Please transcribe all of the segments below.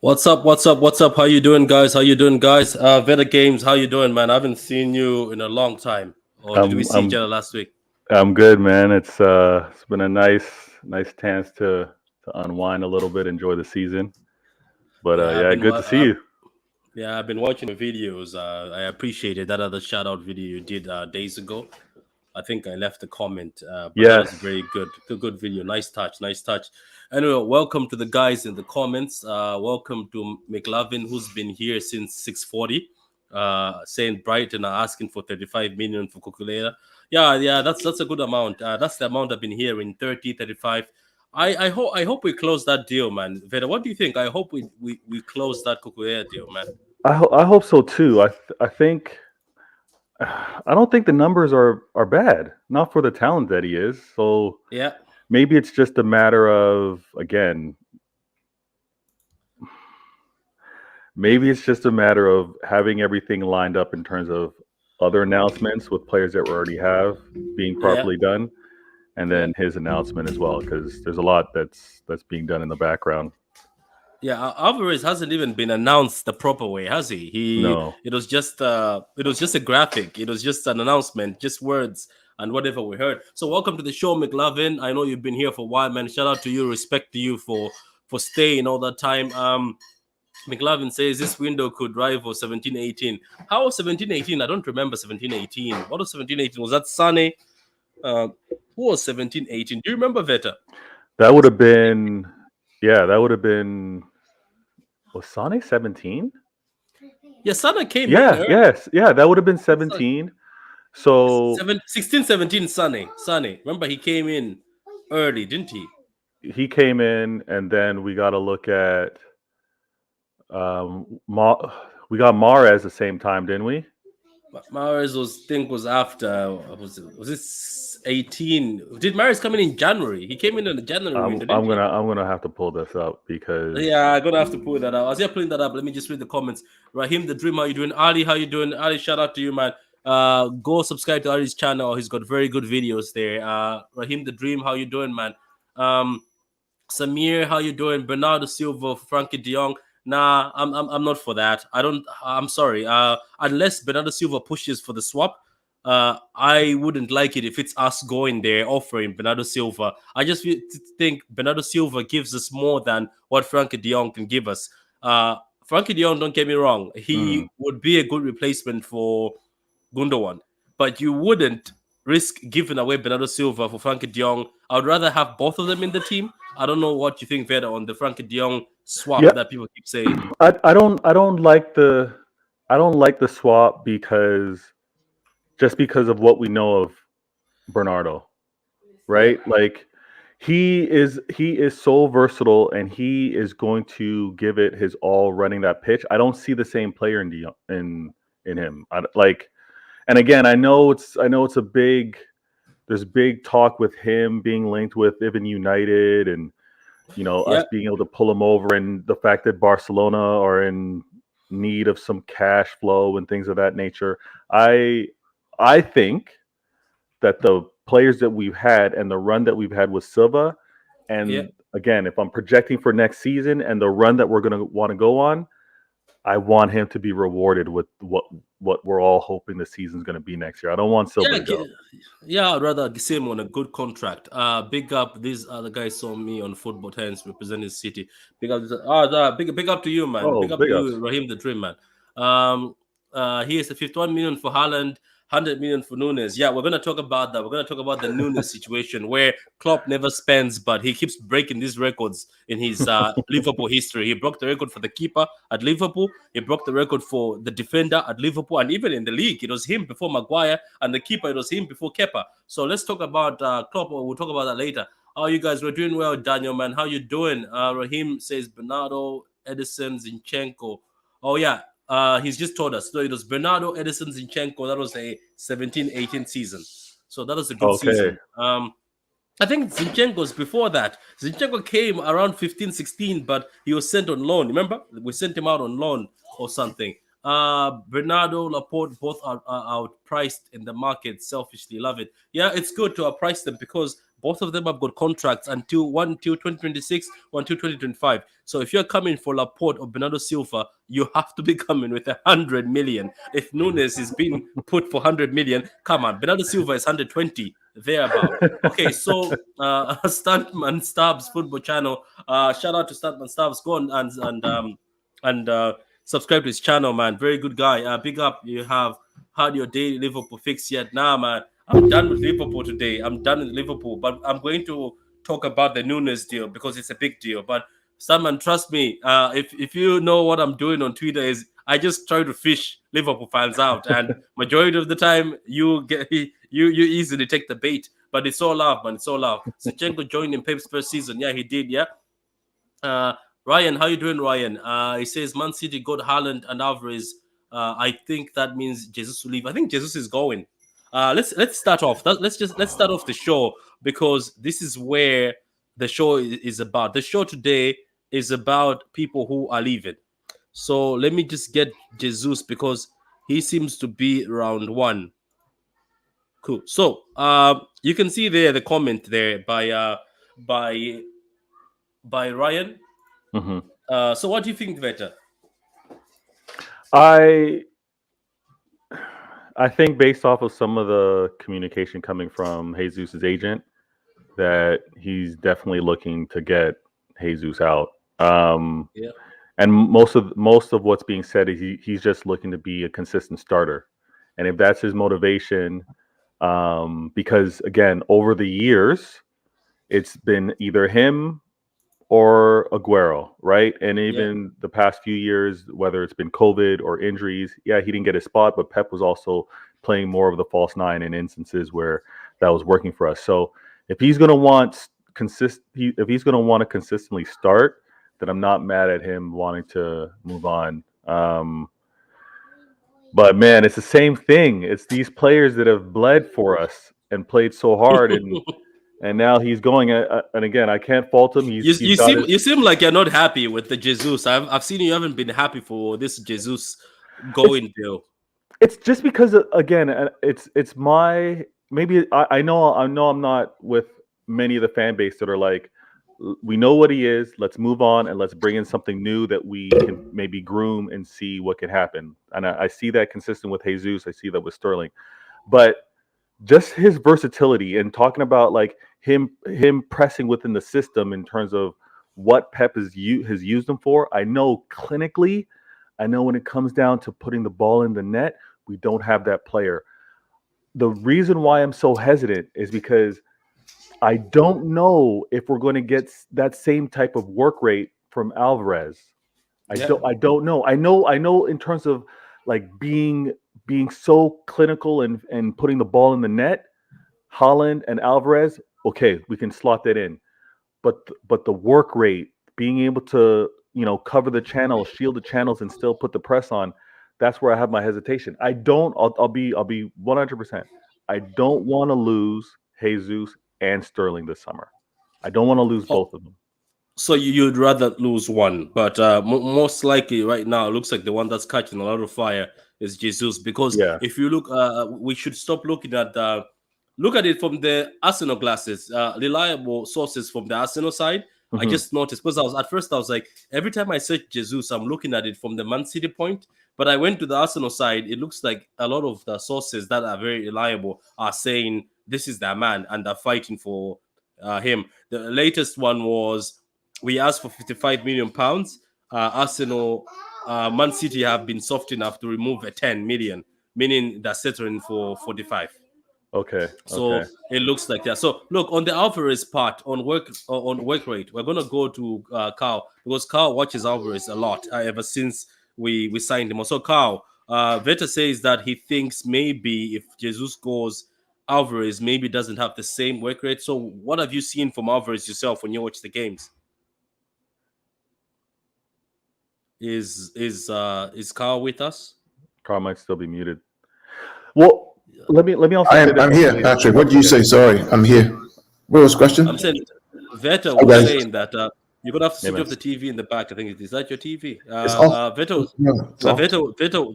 What's up? What's up? What's up? How you doing, guys? How you doing, guys? Veta Games, how you doing, man? I haven't seen you in a long time. Or did we I'm see each I'm other last week? I'm good, man. It's been a nice chance to unwind a little bit, enjoy the season. But Yeah, yeah, good to see you. I've been watching the videos. I appreciated that other shout out video you did days ago. I think I left a comment, but that was a Yes, very good video. Nice touch, nice touch. Anyway, welcome to the guys in the comments. Welcome to McLovin, who's been here since 6:40. Saying Brighton are asking for 35 million for Kukulera. Yeah, that's a good amount. That's the amount I've been hearing, 30, 35. I hope we close that deal, man. Veda, what do you think? I hope we close that Kukulera deal, man. I hope so too. I think I don't think the numbers are bad, not for the talent that he is. So Yeah. maybe it's just a matter of, again, maybe it's just a matter of having everything lined up in terms of other announcements with players that we already have being properly done, and then his announcement as well, because there's a lot that's being done in the background. Yeah, Alvarez hasn't even been announced the proper way, has he? No. It was just a graphic. It was just an announcement, just words and whatever we heard. So welcome to the show, McLovin. I know you've been here for a while, man. Shout out to you, respect to you for staying all that time. McLovin says this window could rival 17-18. How was 17-18? I don't remember 17-18. What was 17-18? Was that Sunny? Who was 17-18? Do you remember, Veta? That would have been, was Sane 17? Yeah, Sana came Yeah, in early. yes. Yeah, that would have been 17. So 16, 17, Sunny. Remember, he came in early, didn't he? he came in, and then we got to look at we got Mahrez the same time, didn't we? Mahrez was after. Was it 18? Did Mahrez come in January? He came in January. I'm gonna have to pull this up because I'm gonna have to pull that out. As you're pulling that up, let me just read the comments. Raheem the Dream, how you doing? Ali, how you doing? Ali, shout out to you, man. Go subscribe to Ali's channel. He's got very good videos there. Raheem the Dream, how you doing, man? Samir, how you doing? Bernardo Silva, Frankie De Jong. Nah, I'm not for that. I'm sorry. Unless Bernardo Silva pushes for the swap, I wouldn't like it if it's us going there offering Bernardo Silva. I just think Bernardo Silva gives us more than what Frankie De Jong can give us. Frankie De Jong, don't get me wrong, he would be a good replacement for Gundogan, but you wouldn't risk giving away Bernardo Silva for Frankie De Jong. I would rather have both of them in the team. I don't know what you think, Veda, on the Frankie De Jong swap that people keep saying. I don't like the swap because of what we know of Bernardo, right? Like he is so versatile, and he is going to give it his all running that pitch. I don't see the same player in him. And again, I know it's there's big talk with him being linked with even United, and us being able to pull him over, and the fact that Barcelona are in need of some cash flow and things of that nature. I think that the players that we've had and the run that we've had with Silva, and again, if I'm projecting for next season and the run that we're going to want to go on, I want him to be rewarded with what we're all hoping the season's going to be next year. I don't want Silva to go. Yeah, I'd rather see him on a good contract. Big up, these other guys saw me on Football Times representing City. Big up, big up to you, man. Big up to you, Raheem the Dream, man. Here's the 51 million for Haaland, 100 million for Nunes. Yeah, we're going to talk about that. We're going to talk about the Nunes situation where Klopp never spends, but he keeps breaking these records in his Liverpool history. He broke the record for the keeper at Liverpool. He broke the record for the defender at Liverpool. And even in the league, it was him before Maguire. And the keeper, it was him before Kepa. So let's talk about Klopp. We'll talk about that later. Oh, you guys were doing well, Daniel, man. How you doing? Raheem says Bernardo, Edison, Zinchenko. Oh, yeah. He's just told us. So it was Bernardo, Edison, Zinchenko. That was a 17-18 season. So that was a good season. I think Zinchenko's before that. Zinchenko came around 15-16, but he was sent on loan. Remember? We sent him out on loan or something. Bernardo, Laporte, both are outpriced in the market. Selfishly love it. Yeah, it's good to outprice them because both of them have got contracts until 2026, one till 2025. So if you're coming for Laporte or Bernardo Silva, you have to be coming with 100 million. If Nunes is being put for 100 million, come on. Bernardo Silva is 120, thereabout. Okay, so Stuntman Stubbs Football Channel. Shout out to Stuntman Stubbs. Go on and subscribe to his channel, man. Very good guy. Big up. You have had your daily Liverpool fix yet? Nah, man. I'm done with Liverpool today. I'm done with Liverpool, but I'm going to talk about the Nunes deal because it's a big deal. But Simon, trust me, if you know what I'm doing on Twitter is I just try to fish Liverpool fans out, and majority of the time you easily take the bait. But it's all love, man. It's all love. Zinchenko joined in Pep's first season. Yeah, he did. Yeah. Ryan, how you doing, Ryan? He says Man City got Haaland and Alvarez. I think that means Jesus will leave. I think Jesus is going. Let's start off. Let's start off the show because this is where the show is about. The show today is about people who are leaving. So let me just get Jesus because he seems to be round 1. Cool. So you can see there the comment there by Ryan. Mhm. So what do you think, Veta? I think based off of some of the communication coming from Jesus' agent, that he's definitely looking to get Jesus out. Yeah. And most of what's being said is he's just looking to be a consistent starter. And if that's his motivation, because again, over the years, it's been either him or Aguero, right? And Yeah. even the past few years, whether it's been COVID or injuries, yeah, he didn't get a spot, but Pep was also playing more of the false nine in instances where that was working for us. So if he's going to want if he's going to want to consistently start, then I'm not mad at him wanting to move on. But man, it's the same thing. It's these players that have bled for us and played so hard, and now he's going. And again, I can't fault him. He's got his. You seem like you're not happy with the Jesus. I've seen you haven't been happy for this Jesus going deal. It's just because again, it's my maybe I know I'm not with many of the fan base that are like, we know what he is. Let's move on and let's bring in something new that we can maybe groom and see what can happen. And I see that consistent with Jesus. I see that with Sterling, but just his versatility and talking about like him pressing within the system in terms of what Pep has used him for. I know clinically, I know when it comes down to putting the ball in the net, we don't have that player. The reason why I'm so hesitant is because I don't know if we're going to get that same type of work rate from Alvarez. Yeah. I don't know. I know in terms of like being so clinical and putting the ball in the net, Haaland and Alvarez, okay, we can slot that in. But the work rate, being able to, cover the channels, shield the channels and still put the press on, that's where I have my hesitation. I'll be 100%. I don't want to lose Jesus and Sterling this summer. I don't want to lose Oh, both of them. so you'd rather lose one, but most likely right now it looks like the one that's catching a lot of fire is Jesus. Because Yeah. if you look, we should stop looking at look at it from the Arsenal glasses, reliable sources from the Arsenal side. I Mhm. just noticed because I was like, every time I search Jesus, I'm looking at it from the Man City point. But I went to the Arsenal side. It looks like a lot of the sources that are very reliable are saying this is their man and they're fighting for him. The latest one was we asked for 55 million pounds. Arsenal, Man City have been soft enough to remove a 10 million, meaning they're settling for 45. Okay. So it looks like that. So look on the Alvarez part on work rate, we're gonna go to Carl because Carl watches Alvarez a lot ever since we signed him. So Carl, Veta says that he thinks maybe if Jesus goes, Alvarez maybe doesn't have the same work rate. So what have you seen from Alvarez yourself when you watch the games? Is Carl with us? Carl might still be muted. Well, let me also say this. I'm here, Patrick. What did you say? Sorry, I'm here. What was the question? I'm saying Veta was Okay. saying that you're gonna have to switch man. off the TV in the back. I think is that your TV? It's off. Veta, No, it's off.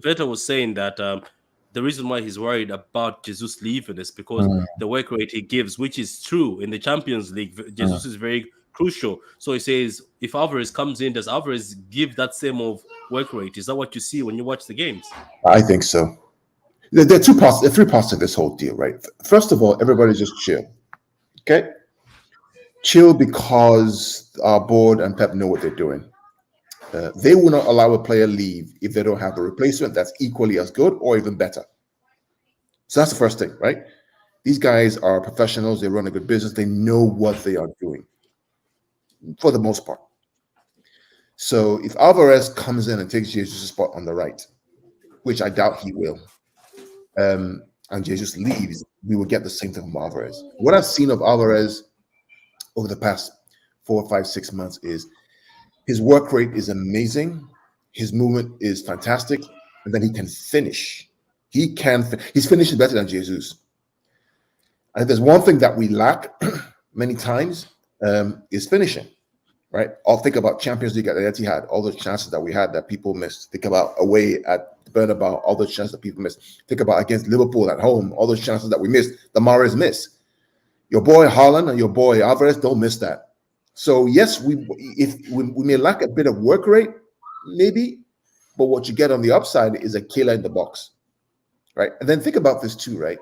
Veta was saying that the reason why he's worried about Jesus leaving is because the work rate he gives, which is true in the Champions League, Jesus is very crucial. So he says if Alvarez comes in, does Alvarez give that same of work rate? Is that what you see when you watch the games? I think so. There are two parts. There are three parts to this whole deal, right? First of all, everybody just chill. Okay, chill because our board and Pep know what they're doing. They will not allow a player leave if they don't have a replacement that's equally as good or even better. So that's the first thing, right? These guys are professionals. They run a good business. They know what they are doing for the most part. So if Alvarez comes in and takes Jesus' spot on the right, which I doubt he will, and Jesus leaves, we will get the same thing from Alvarez. What I've seen of Alvarez over the past 4, 5, 6 months is his work rate is amazing. His movement is fantastic. And then he can finish. He's finishing better than Jesus. And there's one thing that we lack many times is finishing, right? I'll think about Champions League at the Etihad, all the chances that we had that people missed. Think about away at Bernabeu, all those chances that people missed. Think about against Liverpool at home, all those chances that we missed, the Mahrez miss. Your boy Haaland and your boy Alvarez don't miss that. So yes, we may lack a bit of work rate, maybe, but what you get on the upside is a killer in the box, right? And then think about this too, right?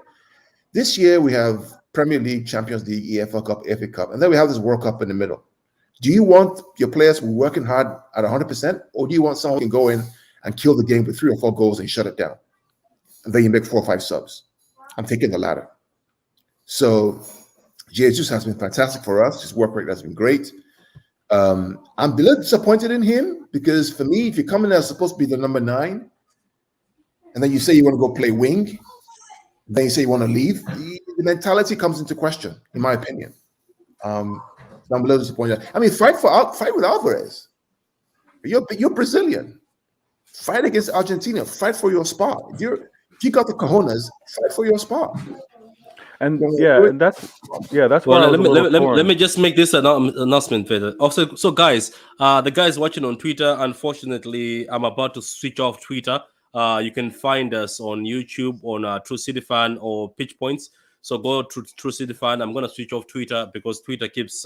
This year we have Premier League, Champions League, EFL Cup, FA Cup, and then we have this World Cup in the middle. Do you want your players working hard at 100%, or do you want someone who can go in and kill the game with 3 or 4 goals and shut it down? And then you make 4 or 5 subs. I'm taking the latter. So Jesus has been fantastic for us. His work rate has been great. I'm a little disappointed in him because for me, if you come in as supposed to be the number 9, and then you say you want to go play wing, then you say you want to leave, the mentality comes into question, in my opinion. So I'm a little disappointed. I mean, fight with Alvarez. You're Brazilian. Fight against Argentina. Fight for your spot. If you got the cojones, fight for your spot. And that's why. Let me just make this announcement, Peter. Also, so guys, the guys watching on Twitter, unfortunately, I'm about to switch off Twitter. You can find us on YouTube on True City Fan or Pitch Points. So go to True City Fan. I'm gonna switch off Twitter because Twitter keeps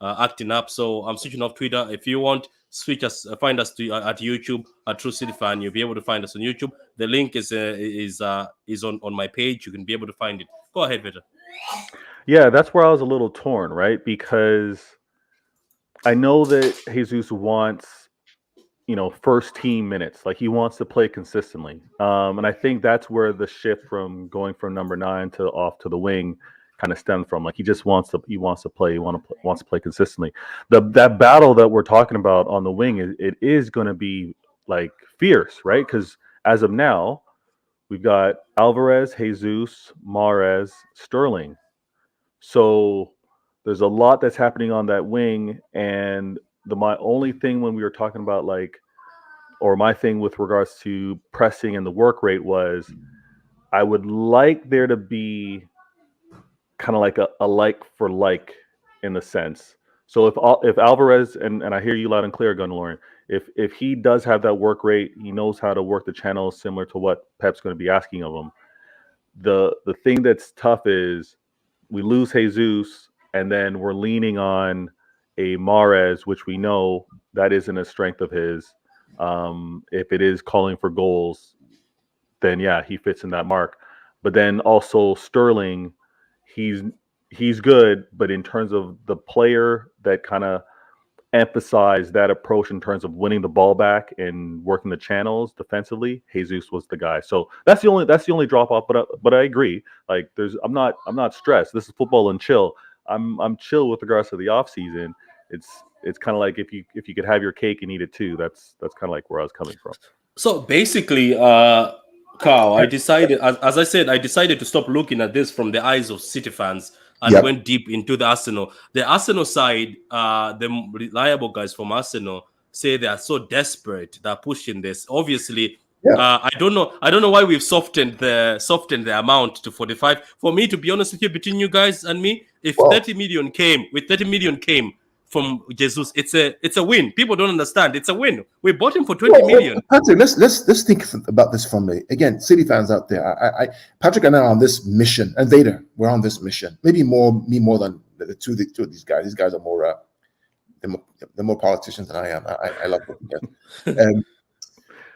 acting up. So I'm switching off Twitter. If you want, find us at YouTube at True City Fan. You'll be able to find us on YouTube. The link is on my page. You can be able to find it. Go ahead, Peter. Yeah, that's where I was a little torn, right? Because I know that Jesus wants, first team minutes. Like he wants to play consistently. And I think that's where the shift from going from number 9 to off to the wing kind of stemmed from. Like he just wants to play. He wants to play consistently. That battle that we're talking about on the wing, it is going to be like fierce, right? Because as of now, we've got Alvarez, Jesus, Mahrez, Sterling. So there's a lot that's happening on that wing. And my only thing when we were talking about my thing with regards to pressing and the work rate was I would like there to be kind of like a like for like in the sense. So if Alvarez, and I hear you loud and clear, Gunlorin, if he does have that work rate, he knows how to work the channels similar to what Pep's going to be asking of him. The thing that's tough is we lose Jesus, and then we're leaning on a Mahrez, which we know that isn't a strength of his. If it is calling for goals, then yeah, he fits in that mark. But then also Sterling, he's good, but in terms of the player that kind of emphasize that approach in terms of winning the ball back and working the channels defensively, Jesus was the guy. So that's the only drop off. But I agree. Like I'm not stressed. This is football and chill. I'm chill with regards to the off season. It's kind of like if you could have your cake and eat it too. That's kind of like where I was coming from. So basically, Carl, I decided, as I said, I decided to stop looking at this from the eyes of City fans and went deep into the Arsenal. The Arsenal side, the reliable guys from Arsenal say they are so desperate they're pushing this. Obviously, I don't know why we've softened the amount to 45. For me, to be honest with you, between you guys and me, if 30 million came from Jesus, it's a win. People don't understand. It's a win. We bought him for 20 million. Patrick, let's think about this from again, City fans out there. Patrick and I are on this mission, and Vader, we're on this mission. Maybe me more than the two of these guys. These guys are more they're more politicians than I am. I love what we get.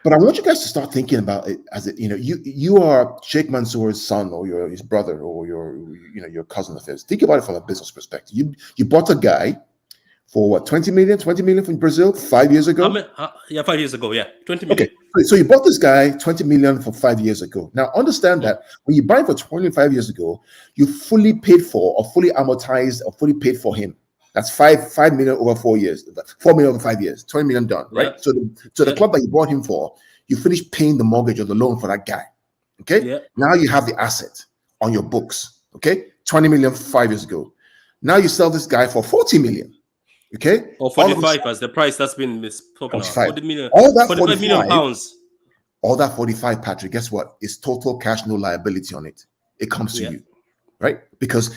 But I want you guys to start thinking about it as you are Sheikh Mansour's son, or his brother, or your cousin of his. Think about it from a business perspective. You bought a guy for what, 20 million from Brazil 5 years ago? 5 years ago, 20 million. Okay, so you bought this guy 20 million for 5 years ago. Now, understand that when you buy for 25 years ago, you fully paid for, or fully amortized, or fully paid for him. That's 5 million over 4 years, 4 million over 5 years, 20 million done, right? Yeah. So the club that you bought him for, you finished paying the mortgage or the loan for that guy. Okay? Yeah. Now you have the asset on your books. Okay? 20 million 5 years ago. Now you sell this guy for 40 million. Okay, or 45 as the price that's been spoken of. 45 million, all that 45 million pounds. All that 45, Patrick, guess what? It's total cash, no liability on it. It comes to you, right? Because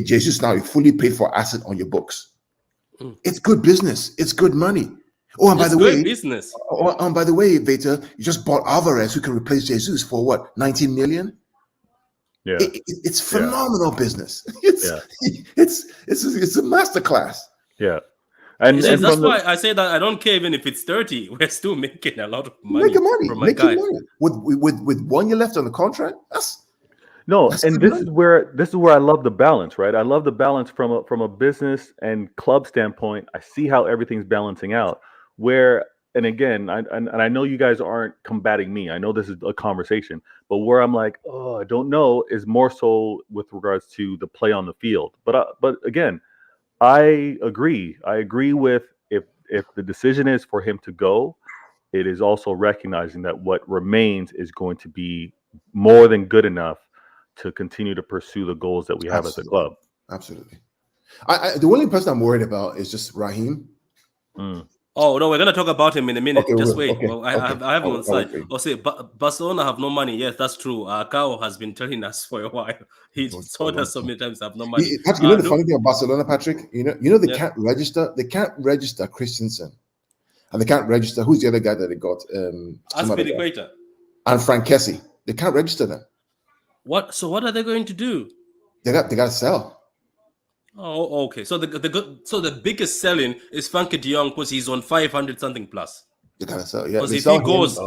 Jesus now you fully paid for asset on your books. It's good business. It's good money. Oh, and by It's the good way, business. by the way, Veta, you just bought Alvarez, who can replace Jesus for what, 19 million? Yeah. It's phenomenal business. It's a masterclass. Yeah. And That's from why I say that I don't care even if it's 30. We're still making a lot of money. Making money, from my guy. with 1 year left on the contract. That's and good this money. is where I love the balance, right? I love the balance from a business and club standpoint. I see how everything's balancing out. Where, and again, I know you guys aren't combating me. I know this is a conversation, but where I'm like, oh, I don't know, is more so with regards to the play on the field. But again, I agree. I agree with if the decision is for him to go, it is also recognizing that what remains is going to be more than good enough to continue to pursue the goals that we have at the club. Absolutely. The only person I'm worried about is just Raheem. Oh no, we're gonna talk about him in a minute. Okay, Just wait. okay, Well, I have him on slide. Oh, say Barcelona have no money. Yes, that's true. Kao has been telling us for a while. He's told us so many times have no money. You know the funny thing about Barcelona, Patrick. You know they can't register. They can't register Christensen, and they can't register. Who's the other guy that they got? Azpilicueta and Frank Kessie. They can't register them. What? So what are they going to do? They got to sell. Oh, okay. So the biggest selling is Frankie De Jong because he's on 500 something plus. They got to sell. Yeah. Because if he goes,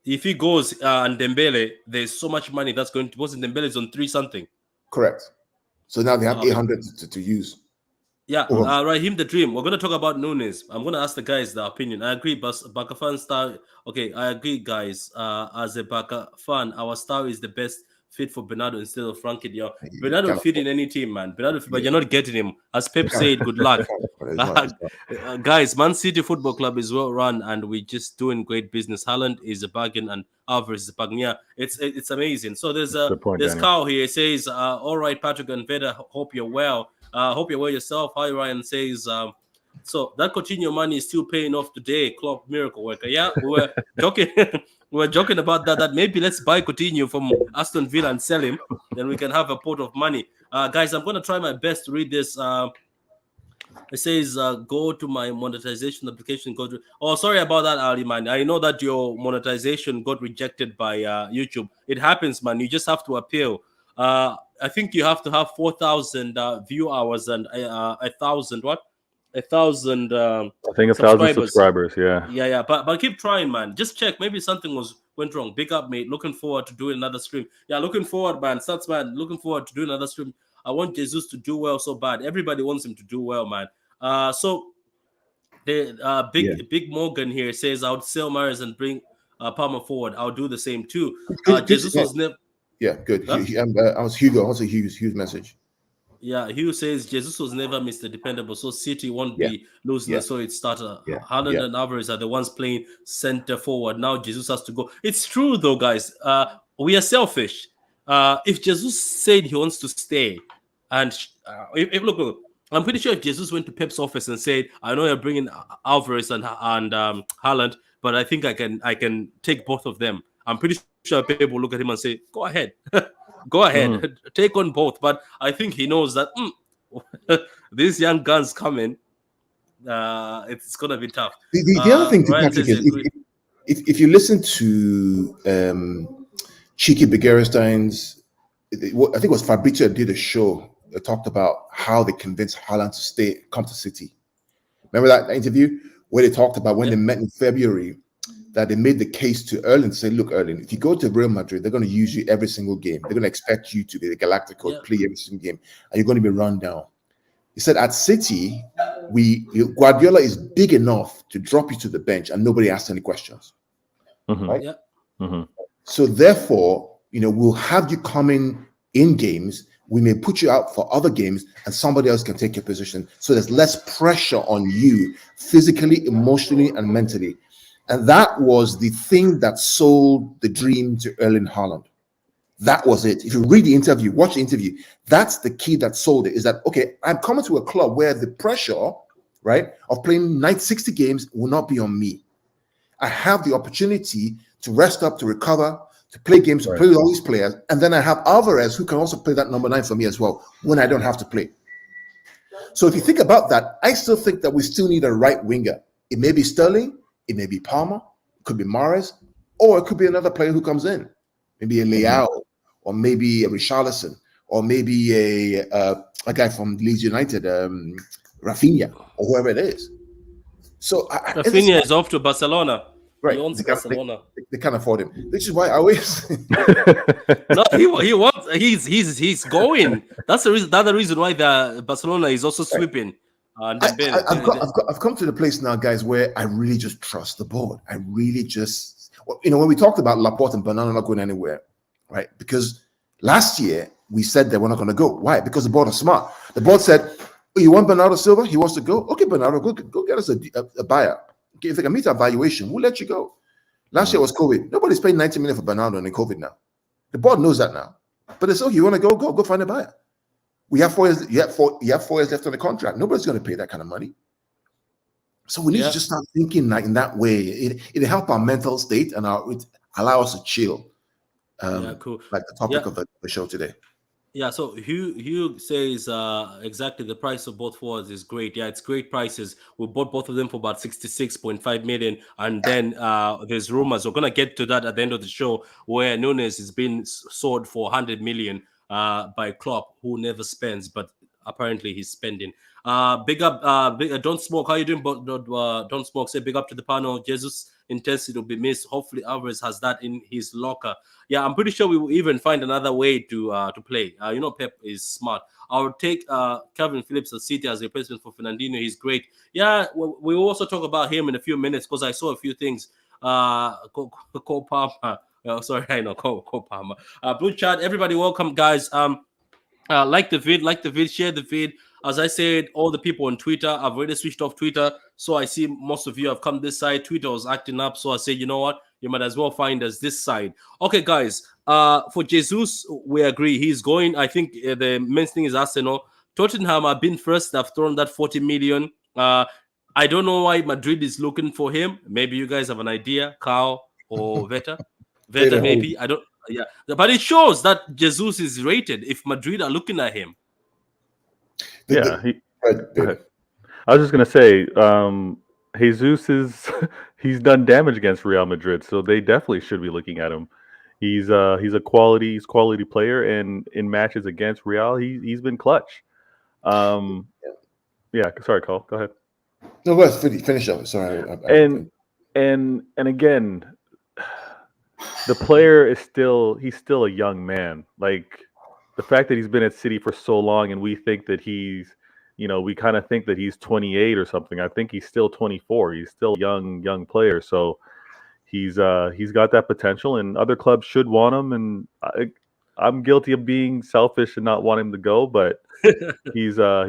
if he goes and Dembele, there's so much money that's going to. Because Dembele is on 3 something. Correct. So now they have 800 to use. Yeah, Raheem the Dream. We're going to talk about Nunes. I'm going to ask the guys their opinion. I agree, but Barca fan star. Okay, I agree, guys. As a Barca fan, our star is the best fit for Bernardo instead of Frankie De Jong. Bernardo fit in any team, man. Bernardo, but you're not getting him. As Pep said, good luck. Guys, Man City Football Club is well run, and we're just doing great business. Haaland is a bargain, and Alvarez is a bargain. Yeah, it's amazing. So there's Carl here. It says, all right, Patrick and Veda, hope you're well. Hope you're well yourself. Hi, Ryan says, so that Coutinho money is still paying off today. Klopp miracle worker. Yeah, we were joking. We were joking about that maybe let's buy Coutinho from Aston Villa and sell him. Then we can have a pot of money. Guys, I'm going to try my best to read this. It says, go to my monetization application. Oh, sorry about that, Ali, man. I know that your monetization got rejected by YouTube. It happens, man. You just have to appeal. I think you have to have 4,000 view hours and 1,000 what? 1,000. I think 1,000 subscribers. Yeah. But keep trying, man. Just check. Maybe something went wrong. Big up, mate. Looking forward to doing another stream. Yeah, looking forward, man. Stats, man. Looking forward to doing another stream. I want Jesus to do well so bad. Everybody wants him to do well, man. So the Big Morgan here says I would sell Mahrez and bring Palmer forward. I'll do the same too. Jesus was never. Yeah, good. Huh? I was Hugo. Also Hugh's message. Yeah, Hugh says Jesus was never Mr. Dependable, so City won't be losing the solid starter. Haaland and Alvarez are the ones playing center forward. Now Jesus has to go. It's true though, guys. We are selfish. If Jesus said he wants to stay, and look, I'm pretty sure if Jesus went to Pep's office and said, "I know you're bringing Alvarez and Haaland, but I think I can take both of them," I'm pretty sure Pep will look at him and say, "Go ahead." Go ahead, take on both. But I think he knows that these young guns coming, it's going to be tough. The other thing to Patrick is if you listen to Cheeky Begirisstein's, I think it was Fabrizio did a show that talked about how they convinced Haaland to come to City. Remember that interview where they talked about when they met in February, that they made the case to Erling, say, look, Erling, if you go to Real Madrid, they're going to use you every single game. They're going to expect you to be the Galactico, play every single game, and you're going to be run down. He said, at City, Guardiola is big enough to drop you to the bench and nobody asks any questions. Right? Yeah. So therefore, we'll have you coming in games. We may put you out for other games and somebody else can take your position. So there's less pressure on you physically, emotionally, and mentally. And that was the thing that sold the dream to Erling Haaland. That was it. If you read the interview, watch the interview, that's the key that sold it, is that, okay, I'm coming to a club where the pressure, right, of playing 60 games will not be on me. I have the opportunity to rest up, to recover, to play games, to play with all these players. And then I have Alvarez, who can also play that number 9 for me as well, when I don't have to play. So if you think about that, I still think that we still need a right winger. It may be Sterling, it may be Palmer, it could be Mahrez, or it could be another player who comes in, maybe a Leao, or maybe a Richarlison, or maybe a guy from Leeds United, Rafinha, or whoever it is. So Rafinha is off to Barcelona. right, He owns they Barcelona. They can't afford him, which is why I always. No, he wants. He's going. That's the reason. That's the reason why the Barcelona is also sweeping. I've come to the place now, guys, where I really just trust the board. I really just, when we talked about Laporte and Bernardo not going anywhere, right? Because last year we said that we're not going to go. Why? Because the board is smart. The board said, "Oh, you want Bernardo Silva? He wants to go. Okay, Bernardo, go get us a buyer. Okay, if they can meet our valuation, we'll let you go." Last year was COVID. Nobody's paying 90 million for Bernardo in COVID now. The board knows that now. But it's okay. You want to go find a buyer. We have 4 years. You have 4 years left on the contract. Nobody's going to pay that kind of money. So we need to just start thinking like in that way. It'll help our mental state and it allow us to chill. Cool. Like the topic of the show today. Yeah, so Hugh says exactly the price of both forwards is great. Yeah, it's great prices. We bought both of them for about 66.5 million. And then there's rumors, we're going to get to that at the end of the show, where Nunes is being sold for 100 million by Klopp, who never spends, but apparently he's spending. Big up, Don't Smoke. How you doing? Don't Smoke. Say big up to the panel. Jesus intensity will be missed. Hopefully Alvarez has that in his locker. Yeah, I'm pretty sure we will even find another way to play. Pep is smart. I'll take Calvin Phillips at City as a replacement for Fernandinho. He's great. Yeah, we will also talk about him in a few minutes because I saw a few things. Cole Palmer. Sorry, I know Cole Palmer. Blue Chat. Everybody, welcome, guys. Like the vid, share the vid. As I said, all the people on Twitter, I've already switched off Twitter. So I see most of you have come this side. Twitter was acting up. So I said, you know what? You might as well find us this side. Okay, guys. For Jesus, we agree. He's going. I think the main thing is Arsenal. Tottenham have been first. They've thrown that 40 million. I don't know why Madrid is looking for him. Maybe you guys have an idea. Carl or Veta. Veta, maybe. I don't. Yeah. But it shows that Jesus is rated if Madrid are looking at him. Yeah, I was just gonna say, Jesus he's done damage against Real Madrid, so they definitely should be looking at him. He's a quality player, and in matches against Real, he's been clutch. Sorry, Cole, go ahead. No, let's finish up. Sorry, and again, the player is still a young man. Like, the fact that he's been at City for so long, and we think that we kind of think that he's 28 or something. I think he's still 24. He's still a young player. So he's got that potential, and other clubs should want him. And I'm guilty of being selfish and not wanting him to go, but he's a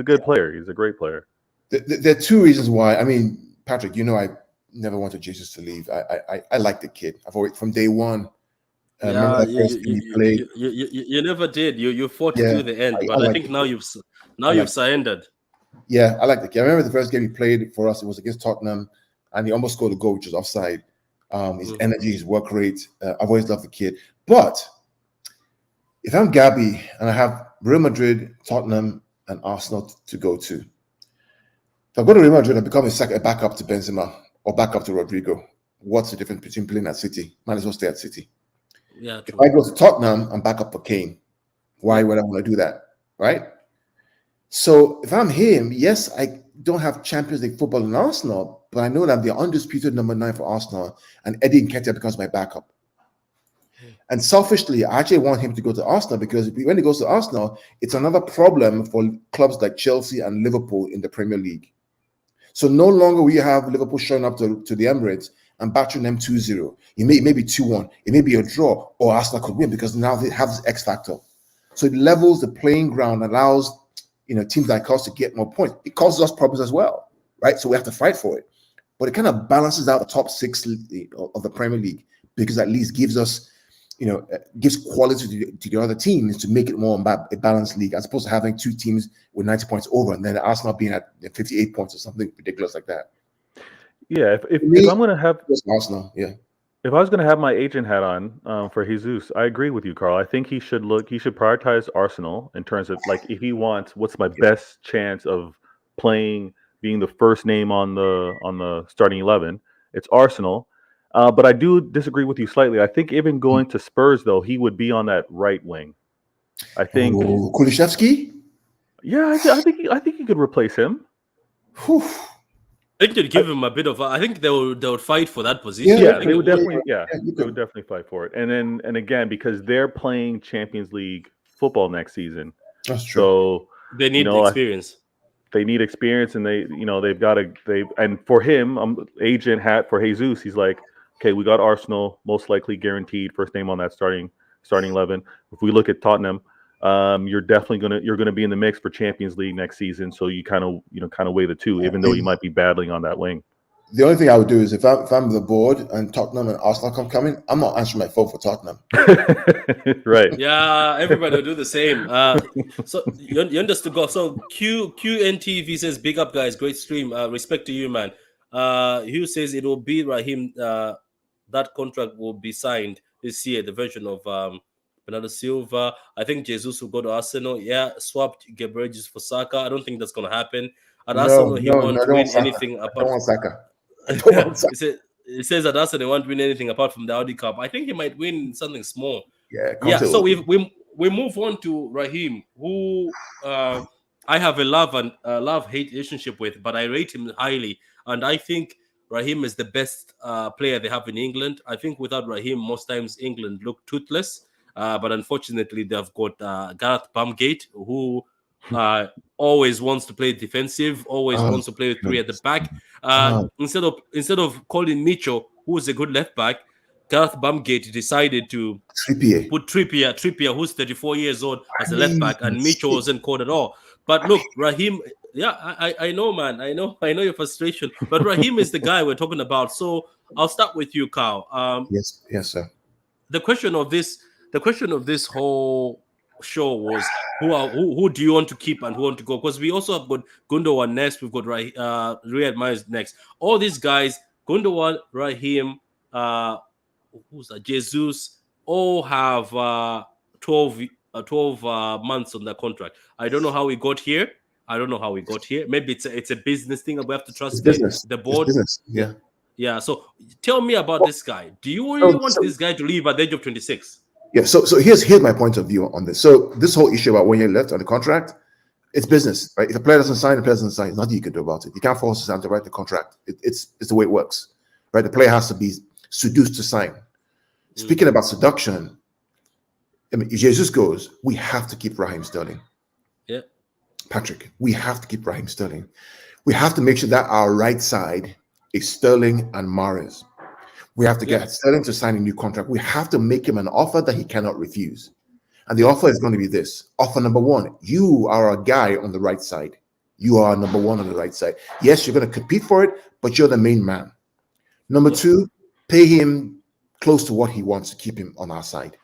good player. He's a great player. There are two reasons why. I mean, Patrick, I never wanted Jesus to leave. I like the kid. I've always, from day one. You never did. You fought to the end, but I think now you've surrendered. Yeah, I like the kid. I remember the first game he played for us. It was against Tottenham, and he almost scored a goal, which was offside. His energy, his work rate. I've always loved the kid. But if I'm Gabby and I have Real Madrid, Tottenham, and Arsenal to go to, if I go to Real Madrid and become a backup to Benzema or backup to Rodrigo, what's the difference between playing at City? Might as well stay at City. Yeah, true. If I go to Tottenham, I'm back up for Kane. Why would I want to do that? Right? So if I'm him, yes, I don't have Champions League football in Arsenal, but I know that I'm the undisputed number 9 for Arsenal, and Eddie Nketiah becomes my backup. And selfishly, I actually want him to go to Arsenal, because when he goes to Arsenal, it's another problem for clubs like Chelsea and Liverpool in the Premier League. So no longer will you have Liverpool showing up to the Emirates and battering them 2-0. It may be 2-1. It may be a draw, or Arsenal could win, because now they have this X factor. So it levels the playing ground, allows teams like us to get more points. It causes us problems as well, right? So we have to fight for it. But it kind of balances out the top 6 of the Premier League, because at least gives us, gives quality to the other teams to make it more a balanced league, as opposed to having 2 teams with 90 points over, and then Arsenal being at 58 points or something ridiculous like that. Yeah, if I'm going to have Arsenal, yeah. If I was going to have my agent hat on for Jesus, I agree with you, Carl. I think he should prioritize Arsenal in terms of like if he wants what's my best chance of playing, being the first name on the starting 11. It's Arsenal. But I do disagree with you slightly. I think even going to Spurs though, he would be on that right wing. I think. Oh, Kulishevsky? Yeah, I think he could replace him. Whew. I think they'd give him a bit of. I think they would fight for that position. Yeah, I think they would definitely. you They would could. definitely fight for it. And again, because they're playing Champions League football next season, That's true. so they need the I- experience. they need experience, and they've got to and for him, agent hat for Jesus. He's like, okay, we got Arsenal, most likely guaranteed first name on that starting 11. If we look at Tottenham, you're definitely gonna be in the mix for Champions League next season. So you kind of weigh the two, even though you might be battling on that wing. The only thing I would do is if I'm the board and Tottenham and Arsenal come coming, I'm not answering my phone for Tottenham. Right. Yeah, everybody will do the same. So you understood. Go. So QNTV says, "Big up, guys. Great stream. Respect to you, man." Hugh says it will be Raheem. That contract will be signed this year. The version of Bernardo Silva. I think Jesus will go to Arsenal. Yeah, swapped Gabriel Jesus for Saka. I don't think that's gonna happen. At Arsenal, he won't I don't win want Saka. anything I apart. don't want Saka. I don't want Saka. It says that Arsenal won't win anything apart from the Audi Cup. I think he might win something small. Yeah, Yeah, Conte so will we move on to Raheem, who I have a love-hate relationship with, but I rate him highly, and I think Raheem is the best player they have in England. I think without Raheem, most times England look toothless, but unfortunately they've got Gareth Bamgate, who always wants to play defensive, always wants to play with three at the back. Instead of calling Mitchell, who is a good left back, Gareth Bamgate decided to Trippier. put Trippier, who's 34 years old, as a left back, and Mitchell wasn't called at all. But look, Raheem, yeah, I know, man. I know your frustration. But Raheem is the guy we're talking about. So I'll start with you, Carl. Yes, sir. The question of this whole show was who do you want to keep and who want to go? Because we also have got Gundogan next. We've got Riyad Mahrez next. All these guys, Gundogan, Raheem, who's that? Jesus, all have 12 months on their contract. I don't know how we got here. Maybe it's a business thing. We have to trust the board. It's business. Yeah. Yeah. So tell me about this guy. Do you really want this guy to leave at the age of 26? Yeah. So here's my point of view on this. So this whole issue about 1 year left on the contract, it's business, right? If a player doesn't sign, the player doesn't sign. There's nothing you can do about it. You can't force him to write the contract. It's the way it works, right? The player has to be seduced to sign. Speaking about seduction, I mean, if Jesus goes, we have to keep Raheem Sterling. Yeah. Patrick, we have to keep Raheem Sterling. We have to make sure that our right side is Sterling and Mahrez. We have to get Sterling to sign a new contract. We have to make him an offer that he cannot refuse. And the offer is going to be this. Offer number one, you are a guy on the right side. You are number one on the right side. Yes, you're going to compete for it, but you're the main man. Number two, pay him close to what he wants to keep him on our side.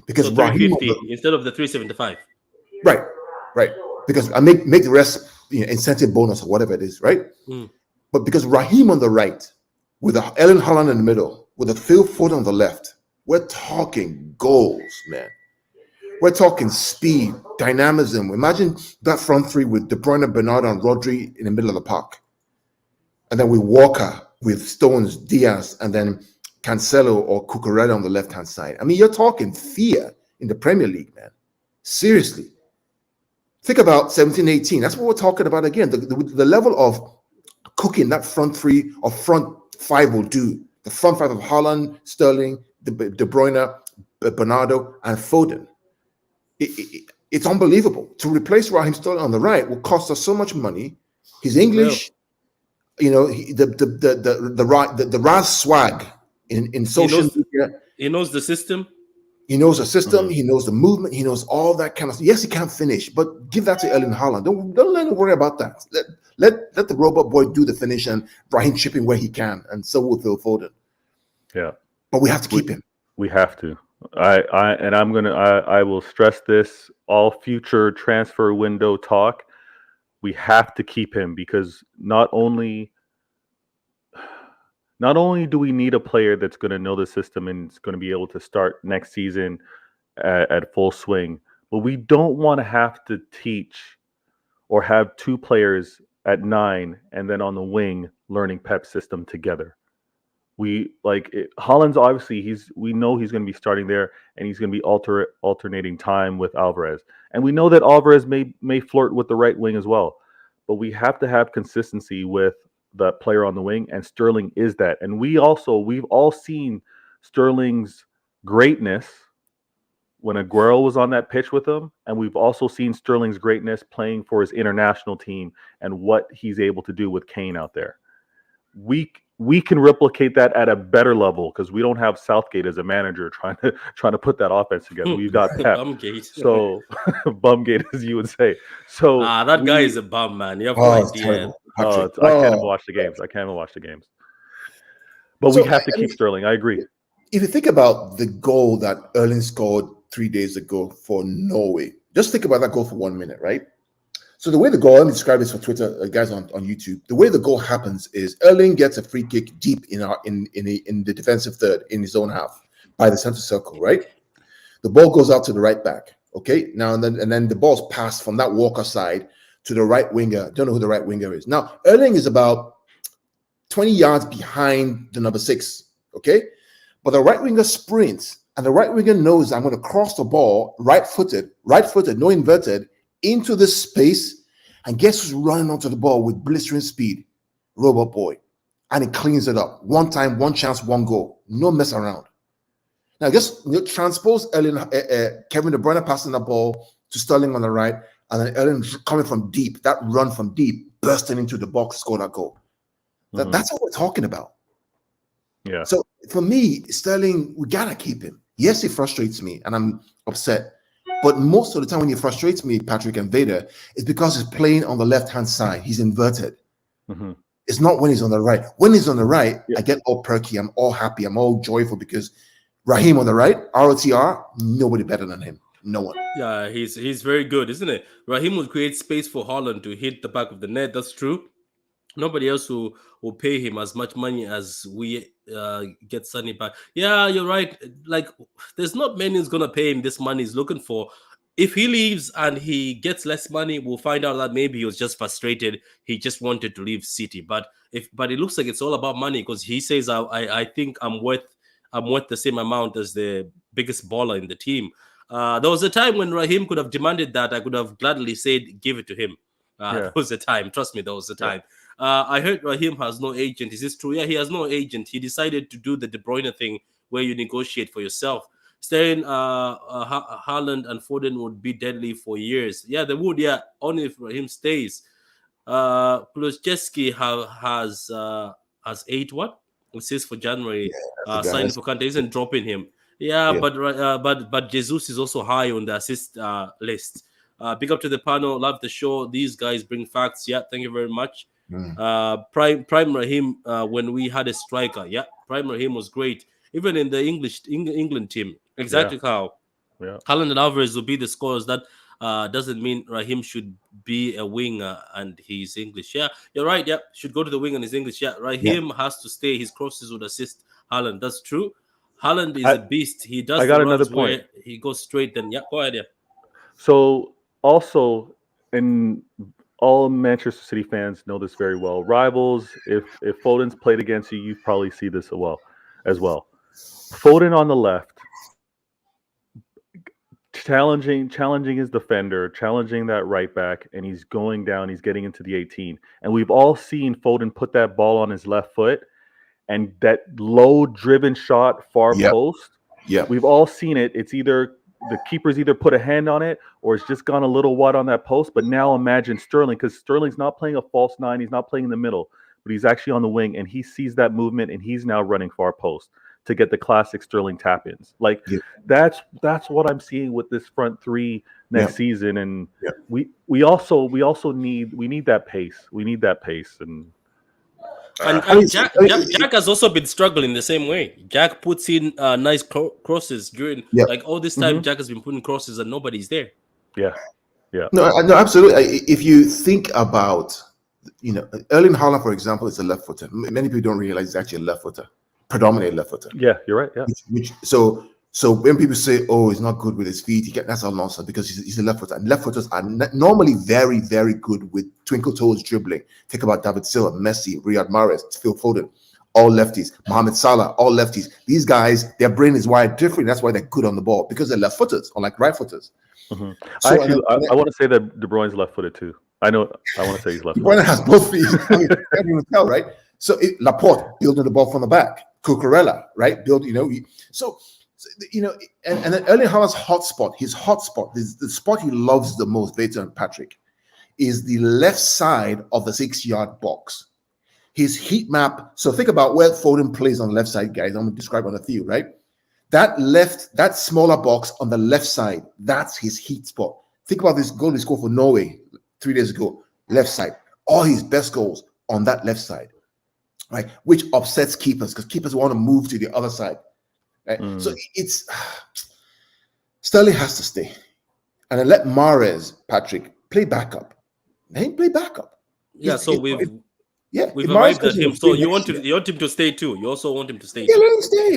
Because so 350 instead of the 375. Right. Because I make the rest incentive bonus or whatever it is, right? But because Raheem on the right, with Erling Haaland in the middle, with a Phil Foden on the left, we're talking goals, man. We're talking speed, dynamism. Imagine that front three with De Bruyne, Bernardo, and Rodri in the middle of the park. And then with Walker, with Stones, Diaz, and then Cancelo or Cucurella on the left-hand side. I mean, you're talking fear in the Premier League, man. Seriously. Think about 17-18. That's what we're talking about again. The level of cooking that front three or front five will do. The front five of Haaland, Sterling, De Bruyne, Bernardo, and Foden. It's unbelievable. To replace Raheem Sterling on the right will cost us so much money. He's English, the Raz swag in social media. He knows the system. He knows the system. He knows the movement. He knows all that kind of stuff. Yes, he can't finish, but give that to Erling Haaland. Don't let him worry about that. Let the robot boy do the finish and Raheem chipping where he can, and so will Phil Foden. Yeah, but we have to keep him. We have to. I will stress this all future transfer window talk. We have to keep him because not only Not only do we need a player that's going to know the system and is going to be able to start next season at full swing, but we don't want to have to teach or have two players at 9 and then on the wing learning Pep's system together. Holland's obviously we know he's going to be starting there and he's going to be alternating time with Alvarez. And we know that Alvarez may flirt with the right wing as well. But we have to have consistency with the player on the wing, and Sterling is that. And we've all seen Sterling's greatness when Aguero was on that pitch with him, and we've also seen Sterling's greatness playing for his international team and what he's able to do with Kane out there. We can replicate that at a better level because we don't have Southgate as a manager trying to put that offense together. We've got Pep. Bumgate. So Bumgate, as you would say. So that guy is a bum, man. You have no idea. I can't even watch the games. But we have to keep Sterling. I agree. If you think about the goal that Erling scored 3 days ago for Norway, just think about that goal for 1 minute, right? So the way the goal, let me describe this for Twitter, guys on YouTube. The way the goal happens is Erling gets a free kick deep in the defensive third in his own half by the center circle, right? The ball goes out to the right back, okay? Now and then the ball's passed from that Walker side to the right winger. Don't know who the right winger is. Now Erling is about 20 yards behind the number 6, okay? But the right winger sprints, and the right winger knows I'm going to cross the ball right-footed, no inverted, into this space, and guess who's running onto the ball with blistering speed? Robot Boy. And he cleans it up. One time, one chance, one goal. No mess around. Now, just transpose Kevin De Bruyne passing the ball to Sterling on the right, and then Erling coming from deep, that run from deep, bursting into the box, score that goal. That's what we're talking about. Yeah. So for me, Sterling, we gotta keep him. Yes, he frustrates me, and I'm upset. But most of the time when he frustrates me, Patrick and Vader, it's because he's playing on the left-hand side. He's inverted. Mm-hmm. It's not when he's on the right. When he's on the right, I get all perky. I'm all happy. I'm all joyful because Raheem on the right, ROTR, nobody better than him. No one. Yeah, he's very good, isn't it? Raheem will create space for Haaland to hit the back of the net. That's true. Nobody else will pay him as much money as we get Sonny back. Yeah, you're right. Like, there's not many who's going to pay him this money he's looking for. If he leaves and he gets less money, we'll find out that maybe he was just frustrated. He just wanted to leave City. But it looks like it's all about money because he says, I think I'm worth the same amount as the biggest baller in the team. There was a time when Raheem could have demanded that. I could have gladly said, give it to him. There was a time. Trust me, there was a time. I heard Raheem has no agent. Is this true? Yeah, he has no agent. He decided to do the De Bruyne thing where you negotiate for yourself. Saying Haaland and Foden would be deadly for years. Yeah, they would. Yeah, only if Raheem stays. Kulusevski has 8 assists for January. Signing for Kante isn't dropping him. Yeah. But Jesus is also high on the assist list. Big up to the panel. Love the show. These guys bring facts. Yeah, thank you very much. Prime Raheem, when we had a striker. Yeah, Prime Raheem was great. Even in the England team. Exactly how Haaland and Alvarez will be the scorers. That doesn't mean Raheem should be a winger and he's English. Yeah, you're right. Yeah, should go to the wing and he's English. Yeah, Raheem has to stay. His crosses would assist Haaland. That's true. Haaland is a beast. He does. I got another point. He goes straight. Then go ahead. Yeah. So also, and all Manchester City fans know this very well. Rivals, if Foden's played against you, you probably see this as well. Foden on the left, challenging his defender, challenging that right back, and he's going down. He's getting into the 18, and we've all seen Foden put that ball on his left foot, and that low-driven shot far post. Yeah, we've all seen it. It's either the keeper's either put a hand on it or it's just gone a little wide on that post. But now imagine Sterling, because Sterling's not playing a false 9. He's not playing in the middle, but he's actually on the wing, and he sees that movement, and he's now running far post to get the classic Sterling tap-ins. Like that's what I'm seeing with this front three next season. And we also need that pace. We need that pace. And Jack has also been struggling the same way. Jack puts in nice crosses during like all this time. Jack has been putting crosses and nobody's there. No, absolutely. If you think about Erling Haaland, for example, is a left footer. Many people don't realize he's actually a left footer, predominantly left footer. Yeah, you're right. Yeah. So when people say, "Oh, he's not good with his feet," that's all nonsense because he's a left footer. And left footers are normally very, very good with twinkle toes dribbling. Think about David Silva, Messi, Riyad Mahrez, Phil Foden, all lefties. Mohamed Salah, all lefties. These guys, their brain is wired different. That's why they're good on the ball because they're left footers, unlike right footers. Mm-hmm. I want to say that De Bruyne's left footed too. I want to say he's left footed. De Bruyne has both feet. I mean, you can't even tell, right? So Laporte building the ball from the back. Cucurella, right? And then Erling Haaland's hotspot, the spot he loves the most, Victor and Patrick, is the left side of the 6-yard box. His heat map. So think about where Foden plays on the left side, guys. I'm going to describe on the field, right? That smaller box on the left side, that's his heat spot. Think about this goal he scored for Norway 3 days ago, left side. All his best goals on that left side, right? Which upsets keepers because keepers want to move to the other side. Right? So it's Sterling has to stay, and then let Mahrez, Patrick, play backup. Let him play backup. Yeah, we've Mahrez arrived at him. So you want him to stay too. You also want him to stay. Yeah,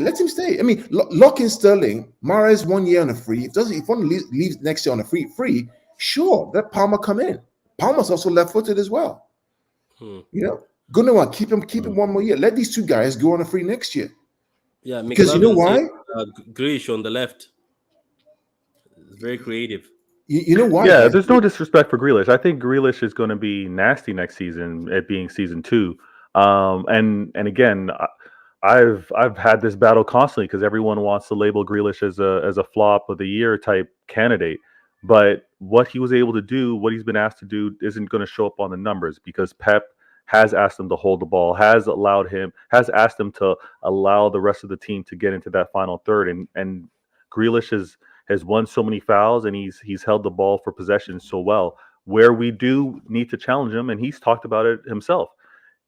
let him stay. I mean, lock in Sterling. Mahrez 1 year on a free. If one leaves next year on a free, sure, let Palmer come in. Palmer's also left-footed as well. Gundogan, keep him 1 more year. Let these two guys go on a free next year. Yeah, because you know why? Grealish on the left. It's very creative. You know why? Yeah, there's no disrespect for Grealish. I think Grealish is going to be nasty next season, it being season 2. And again, I've had this battle constantly because everyone wants to label Grealish as a flop of the year type candidate. But what he was able to do, what he's been asked to do, isn't going to show up on the numbers because Pep has asked him to hold the ball, has asked him to allow the rest of the team to get into that final third. And Grealish has won so many fouls and he's held the ball for possession so well. Where we do need to challenge him, and he's talked about it himself,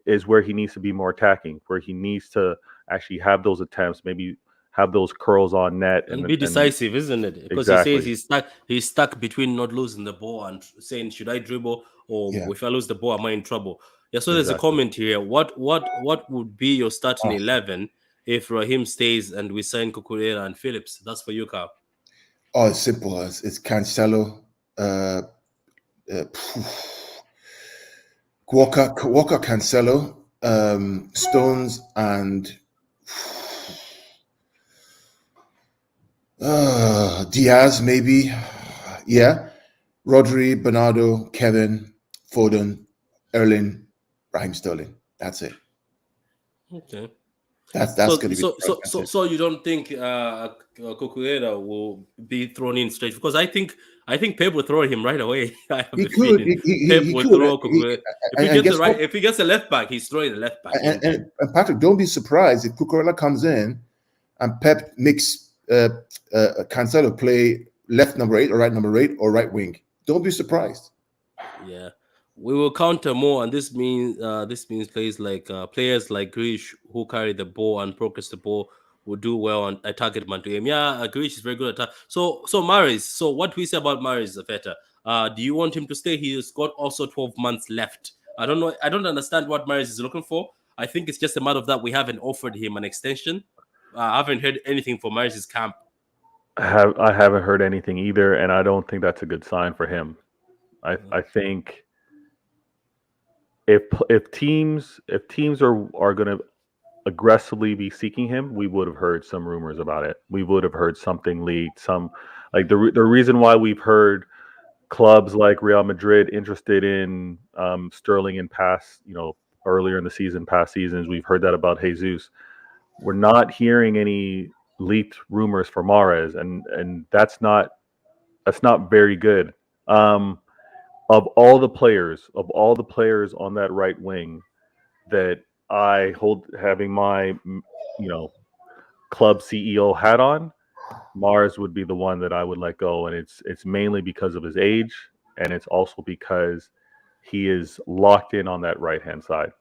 is where he needs to be more attacking, where he needs to actually have those attempts, maybe have those curls on net and be decisive, isn't it? Because he says he's stuck between not losing the ball and saying, should I dribble or if I lose the ball, am I in trouble? Yeah, so there's a comment here. What would be your starting 11 if Raheem stays and we sign Cucurella and Phillips? That's for you, Carl. Oh, it's simple. It's Cancelo, Walker, Cancelo, Stones, and Diaz, maybe. Yeah, Rodri, Bernardo, Kevin, Foden, Erling, Raheem Sterling. That's it. Okay. That's going to be so you don't think Cucurella will be thrown in straight? Because I think Pep will throw him right away. Pep will throw Cucurella. If he gets a left back, he's throwing the left back. And Patrick, don't be surprised if Cucurella comes in and Pep makes Cancelo play left number 8 or right number 8 or right wing. Don't be surprised. Yeah. We will counter more, and this means players like Grealish who carry the ball and progress the ball will do well on a target man to aim. Yeah, Grealish is very good at that. So Mahrez. So what we say about Mahrez, Zafeta? Do you want him to stay? He's got also 12 months left. I don't know. I don't understand what Mahrez is looking for. I think it's just a matter of that we haven't offered him an extension. I haven't heard anything from Mahrez's camp. I haven't heard anything either, and I don't think that's a good sign for him. I think. If teams are going to aggressively be seeking him, we would have heard some rumors about it. We would have heard something leaked. Some like the reason why we've heard clubs like Real Madrid interested in Sterling in earlier in the season, past seasons. We've heard that about Jesus. We're not hearing any leaked rumors for Mahrez, and that's not very good. Of all the players on that right wing that I hold having my, club CEO hat on, Mahrez would be the one that I would let go. And it's mainly because of his age. And it's also because he is locked in on that right-hand side.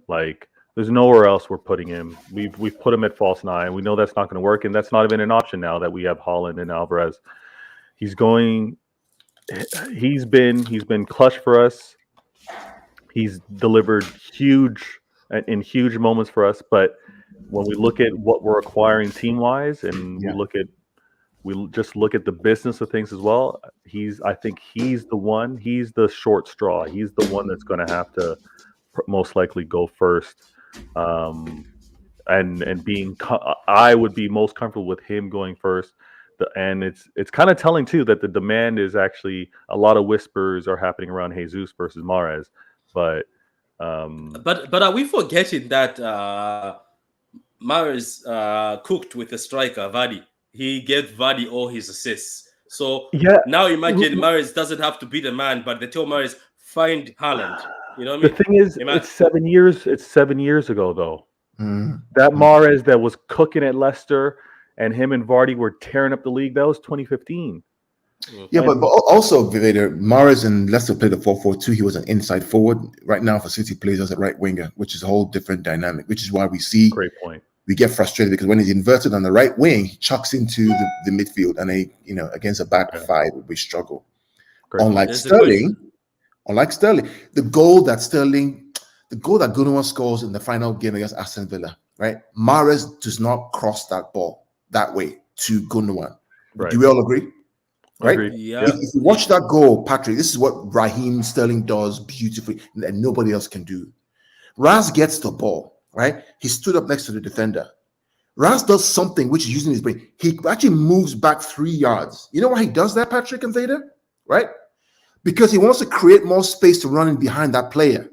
Like there's nowhere else we're putting him. We've put him at false 9. We know that's not going to work. And that's not even an option now that we have Haaland and Alvarez. He's been clutch for us. He's delivered huge in huge moments for us, but when we look at what we're acquiring team wise, and Yeah. we just look at the business of things as well. I think he's the one. He's the short straw. He's the one that's going to have to most likely go first. And I would be most comfortable with him going first. And it's kind of telling too that the demand is actually a lot of whispers are happening around Jesus versus Mahrez, but are we forgetting that Mahrez cooked with a striker, Vardy? He gave Vardy all his assists. So yeah, now imagine Mahrez doesn't have to be the man, but they tell Mahrez find Haaland. You know what I mean? The thing is, it's 7 years. It's 7 years ago though. That Mahrez that was cooking at Leicester and him and Vardy were tearing up the league. That was 2015. Yeah, but also, Vader, Mahrez and Leicester played a 4-4-2. He was an inside forward. Right now, for City, plays as a right winger, which is a whole different dynamic, which is why we see Great point. We get frustrated because when he's inverted on the right wing, he chucks into the midfield, and against a back five, we struggle. Great. Unlike Sterling, the goal that Gundogan scores in the final game against Aston Villa, right? Mahrez does not cross that ball that way to Gundogan. Right. Do we all agree? Right? Agreed. Yeah. If you watch that goal, Patrick, this is what Raheem Sterling does beautifully and nobody else can do. Raz gets the ball, right? He stood up next to the defender. Raz does something which is using his brain. He actually moves back 3 yards. You know why he does that, Patrick and Vader? Right? Because he wants to create more space to run in behind that player.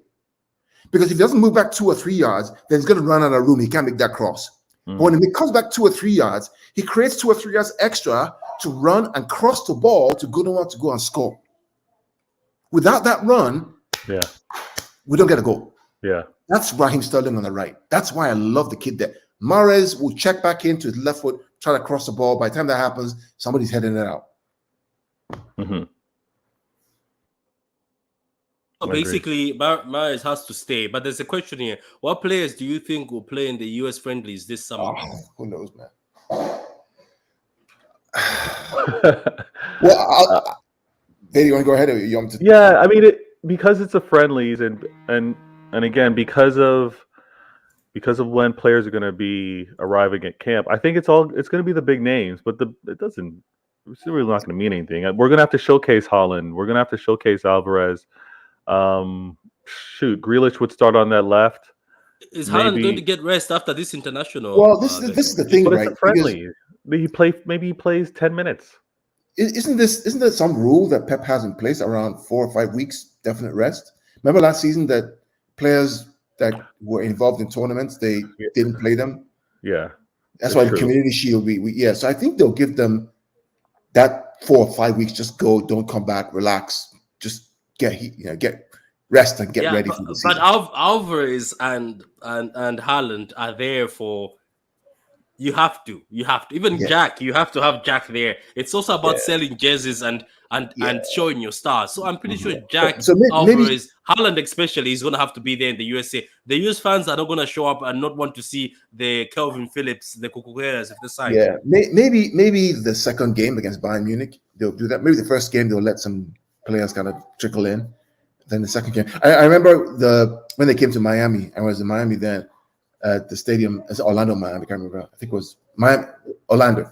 Because if he doesn't move back 2 or 3 yards, then he's going to run out of room. He can't make that cross. But when he comes back 2 or 3 yards, he creates 2 or 3 yards extra to run and cross the ball to Gundogan to go and score. Without that run, we don't get a goal. Yeah. That's Raheem Sterling on the right. That's why I love the kid there. Mahrez will check back into his left foot, try to cross the ball. By the time that happens, somebody's heading it out. Mm-hmm. So basically, Mahrez has to stay. But there's a question here. What players do you think will play in the US friendlies this summer? Who knows, man? Well, Dave, you want to go ahead? Or you want to... Yeah, I mean, because it's a friendlies and again because of when players are going to be arriving at camp, I think it's going to be the big names, but it's really not going to mean anything. We're going to have to showcase Haaland. We're going to have to showcase Alvarez. Grealish would start on that left. Is Haaland going to get rest after this international? Well, this is the thing, but right? It's a friendly. Maybe he plays 10 minutes. Isn't there some rule that Pep has in place around 4 or 5 weeks definite rest? Remember last season that players that were involved in tournaments, they didn't play them. Yeah, that's why the Community Shield. So I think they'll give them that 4 or 5 weeks. Just go, don't come back, relax, just get rest and get ready for the season. But Alvarez and Haaland are there for. You have to. Even Jack, you have to have Jack there. It's also about selling jerseys and showing your stars. So I'm pretty sure Jack, Alvarez, Haaland especially, is going to have to be there in the USA. The US fans are not going to show up and not want to see the Calvin Phillips, the Cucureras, if the side. Yeah, maybe the second game against Bayern Munich, they'll do that. Maybe the first game, they'll let some players kind of trickle in. Then the second game. I remember when they came to Miami. I was in Miami then. At the stadium, as Orlando, Miami, I can't remember. I think it was Miami, Orlando,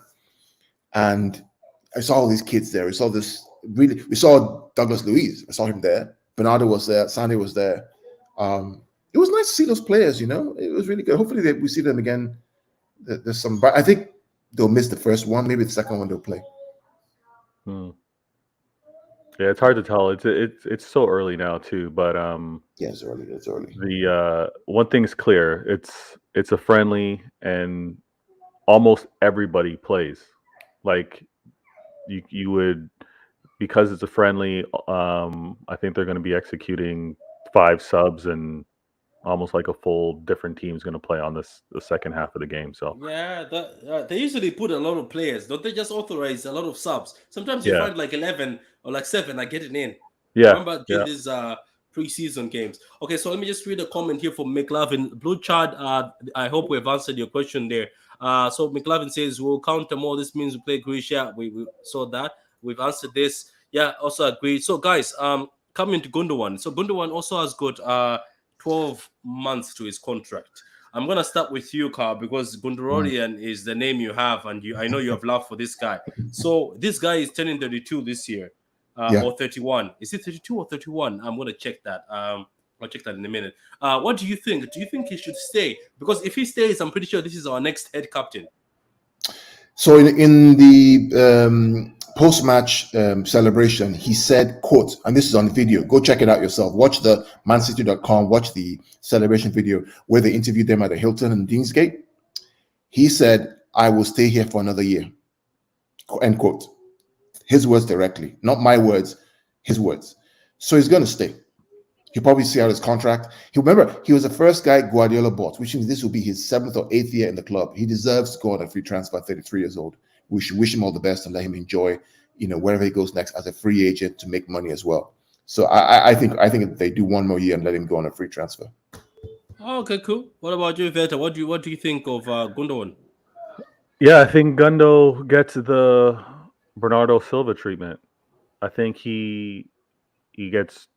and I saw all these kids there. We saw Douglas Luiz. I saw him there. Bernardo was there. Sandy was there. It was nice to see those players. It was really good. Hopefully, we see them again. There's some, but I think they'll miss the first one. Maybe the second one they'll play. Yeah, it's hard to tell. It's so early now too, but yeah, it's early. The one thing's clear: it's a friendly, and almost everybody plays. Like you would, because it's a friendly. I think they're going to be executing 5 subs, and almost like a full different team's going to play on the second half of the game. So they usually put a lot of players. Don't they just authorize a lot of subs? Sometimes you find like 11 or like 7 are getting in. Yeah. Remember these preseason games. Okay, so let me just read a comment here from McLavin. Blue Chard, I hope we've answered your question there. So McLavin says we'll counter more. This means we play Croatia. We saw that. We've answered this. Yeah, also agreed. So guys, coming to Gundogan. So Gundogan also has got 12 months to his contract. I'm gonna start with you, Carl, because Gundogan is the name you have, and I know you have love for this guy. So this guy is turning 32 this year, or 31. Is it 32 or 31? I'm gonna check that. I'll check that in a minute. What do you think? Do you think he should stay? Because if he stays, I'm pretty sure this is our next head captain. So in the post-match celebration, he said, quote, and this is on video, go check it out yourself. Watch the mancity.com, watch the celebration video where they interviewed them at the Hilton and Deansgate. He said, I will stay here for another year, end quote. His words directly, not my words, his words. So he's going to stay. He'll probably see out his contract. He was the first guy Guardiola bought, which means this will be his 7th or 8th year in the club. He deserves to go on a free transfer at 33 years old. We should wish him all the best and let him enjoy, wherever he goes next as a free agent to make money as well. So I think if they do one more year and let him go on a free transfer. Okay, cool. What about you, Veta? What do you think of Gundogan? Yeah, I think Gundo gets the Bernardo Silva treatment. I think he gets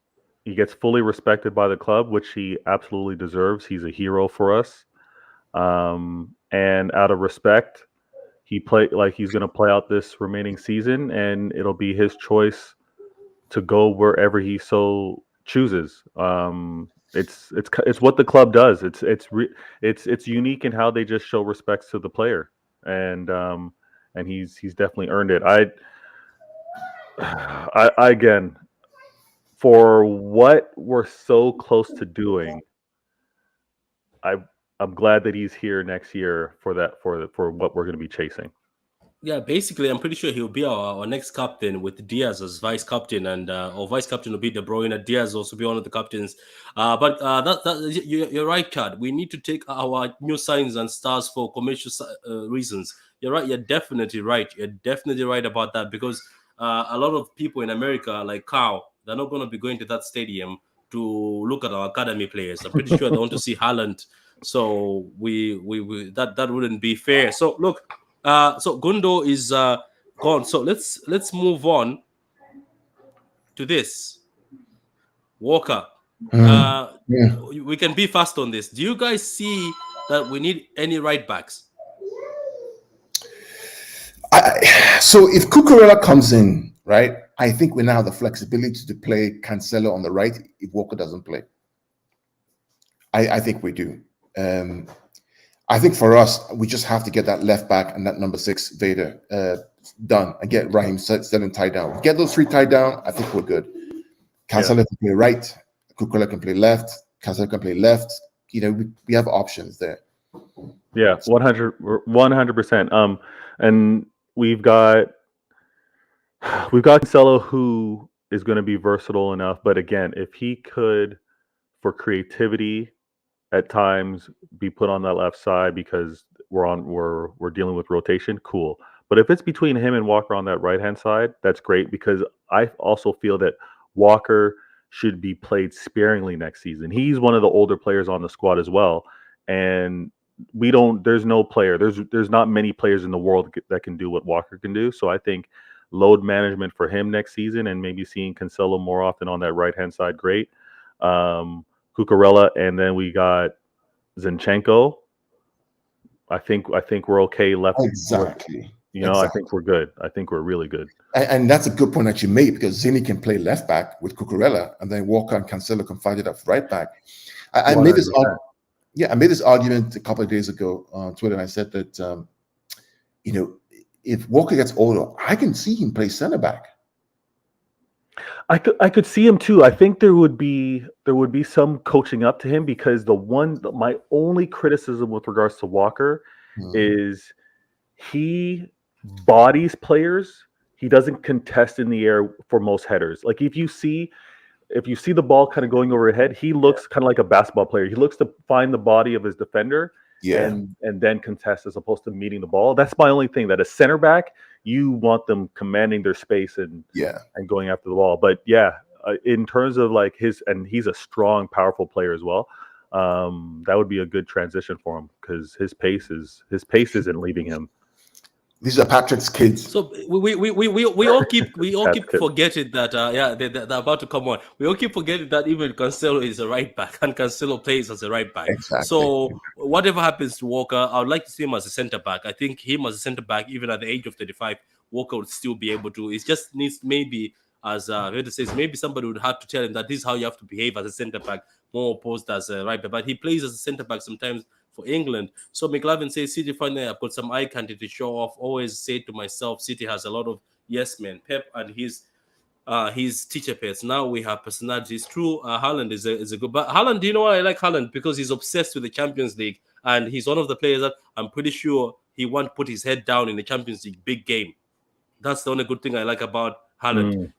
fully respected by the club, which he absolutely deserves. He's a hero for us. And out of respect, he's going to play out this remaining season, and it'll be his choice to go wherever he so chooses. It's what the club does. It's unique in how they just show respect to the player, and he's definitely earned it. I again, for what we're so close to doing, I'm glad that he's here next year for what we're going to be chasing. Yeah, basically, I'm pretty sure he'll be our next captain with Diaz as vice captain, and our vice captain will be De Bruyne. Diaz will also be one of the captains. But you're right, Chad. We need to take our new signs and stars for commercial reasons. You're right. You're definitely right. You're definitely right about that, because a lot of people in America, like Carl, they're not going to be going to that stadium to look at our academy players. I'm pretty sure they want to see Haaland. So that wouldn't be fair. So look. So Gundo is gone. So let's move on to this. Walker. We can be fast on this. Do you guys see that we need any right backs? So if Cucurella comes in, right, I think we now have the flexibility to play Cancelo on the right if Walker doesn't play. I think we do. I think for us, we just have to get that left back and that number 6 Vader done and get Raheem Sterling tied down. Get those 3 tied down, I think we're good. Cancelo can play right, Cucurella can play left, Cancelo can play left. We have options there. Yeah, 100%. And we've got Cancelo, who is going to be versatile enough. But again, if he could, for creativity, at times be put on that left side because we're dealing with rotation, cool. But if it's between him and Walker on that right hand side, that's great, because I also feel that Walker should be played sparingly next season. He's one of the older players on the squad as well, and there's not many players in the world that can do what Walker can do. So I think load management for him next season, and maybe seeing Cancelo more often on that right hand side, great. Cucurella, and then we got Zinchenko. I think we're okay left. Exactly. I think we're good. I think we're really good. And that's a good point that you made, because Zini can play left back with Cucurella, and then Walker and Cancelo can fight it up right back. I made this argument a couple of days ago on Twitter, and I said that if Walker gets older, I can see him play center back. I could see him too. I think there would be some coaching up to him, because my only criticism with regards to Walker is he bodies players. He doesn't contest in the air for most headers. Like if you see the ball kind of going overhead, he looks kind of like a basketball player. He looks to find the body of his defender and then contest, as opposed to meeting the ball. That's my only thing. That a center back, you want them commanding their space and going after the ball. But in terms of like he's a strong, powerful player as well. That would be a good transition for him, because his pace isn't leaving him. These are Patrick's kids. So we all keep That's good. forgetting that they're about to come on. We all keep forgetting that even Cancelo is a right back and Cancelo plays as a right back. Exactly. So whatever happens to Walker, I would like to see him as a centre back. I think him as a centre back, even at the age of 35, Walker would still be able to. It just needs maybe, as Reda says, maybe somebody would have to tell him that this is how you have to behave as a centre back, more opposed as a right back. But he plays as a centre back sometimes for England. So McLavin says, City finally, I've got some eye candy to show off. Always say to myself, City has a lot of yes men. Pep and his teacher pets. Now we have personalities. True, Haaland is a good. But Haaland, do you know why I like Haaland? Because he's obsessed with the Champions League, and he's one of the players that I'm pretty sure he won't put his head down in the Champions League big game. That's the only good thing I like about Haaland.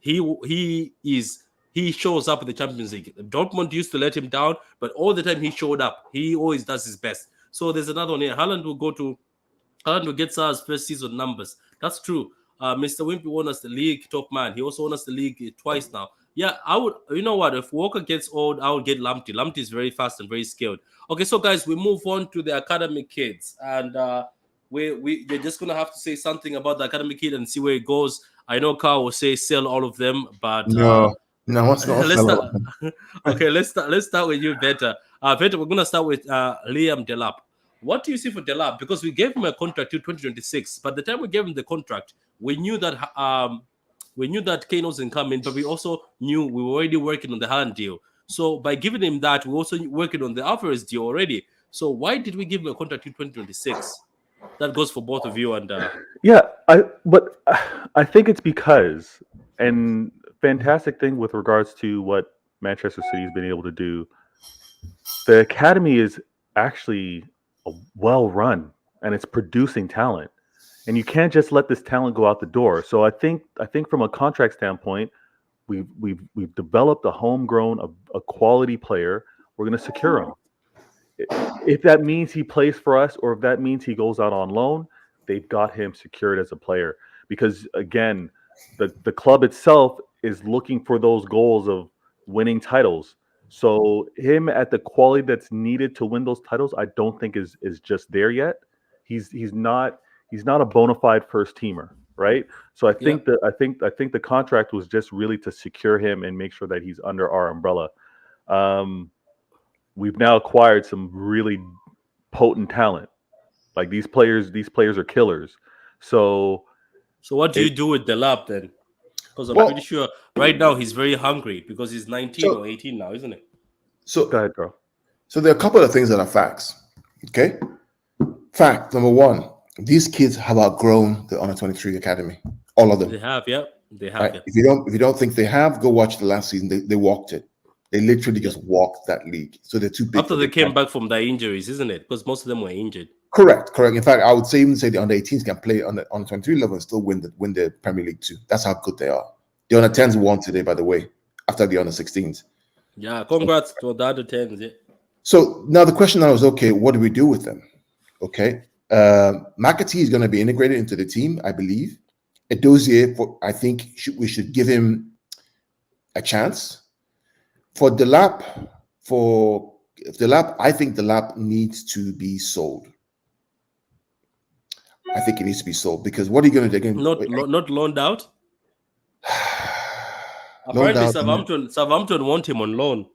He shows up in the Champions League. Dortmund used to let him down, but all the time he showed up. He always does his best. So there's another one here. Haaland will get Sar's first season numbers. That's true. Mr. Wimpy won us the league top man. He also won us the league twice now. Yeah, I would. You know what? If Walker gets old, I would get Lamptey. Lamptey is very fast and very skilled. Okay, so guys, we move on to the academy kids, and you're just gonna have to say something about the academy kid and see where it goes. I know Carl will say sell all of them, but No, it's not. let's start with you, Veta. Veta, we're gonna start with Liam Delap. What do you see for Delap? Because we gave him a contract till 2026. But the time we gave him the contract, we knew that Kane wasn't coming, but we also knew we were already working on the Haaland deal. So by giving him that, we're also working on the Alvarez deal already. So why did we give him a contract till 2026? That goes for both of you. And I think it's because, and fantastic thing with regards to what Manchester City has been able to do, the academy is actually well run and it's producing talent, and you can't just let this talent go out the door. So I think from a contract standpoint, we've developed a homegrown, a quality player. We're going to secure him. If that means he plays for us or if that means he goes out on loan, they've got him secured as a player. Because again, the club itself is looking for those goals of winning titles. So him at the quality that's needed to win those titles, I don't think is just there yet. He's not a bona fide first teamer, right? So I think the contract was just really to secure him and make sure that he's under our umbrella. We've now acquired some really potent talent. Like these players are killers. So what do you do with Delap then? Because I'm pretty sure right now he's very hungry because he's 19 or 18 now, isn't it? So go ahead, bro. So there are a couple of things that are facts. Okay. Fact number one, these kids have outgrown the Under 23 Academy. All of them. They have, yeah. They have. Right? Yeah. If you don't think they have, go watch the last season. They walked it. They literally just walked that league. So they're too big. After they came back from their injuries, isn't it? Because most of them were injured. Correct. In fact, I would even say the under 18s can play on the 23 level and still win the Premier League too. That's how good they are. The under 10s won today, by the way, after the under 16s. Yeah, congrats to the under 10s. Yeah. So now the question now is, okay, what do we do with them? Okay. McAtee is going to be integrated into the team, I believe. Edozie, I think we should give him a chance. For Delap, I think Delap needs to be sold. I think it needs to be sold because what are you going to do? Not loaned out? Apparently, Southampton want him on loan.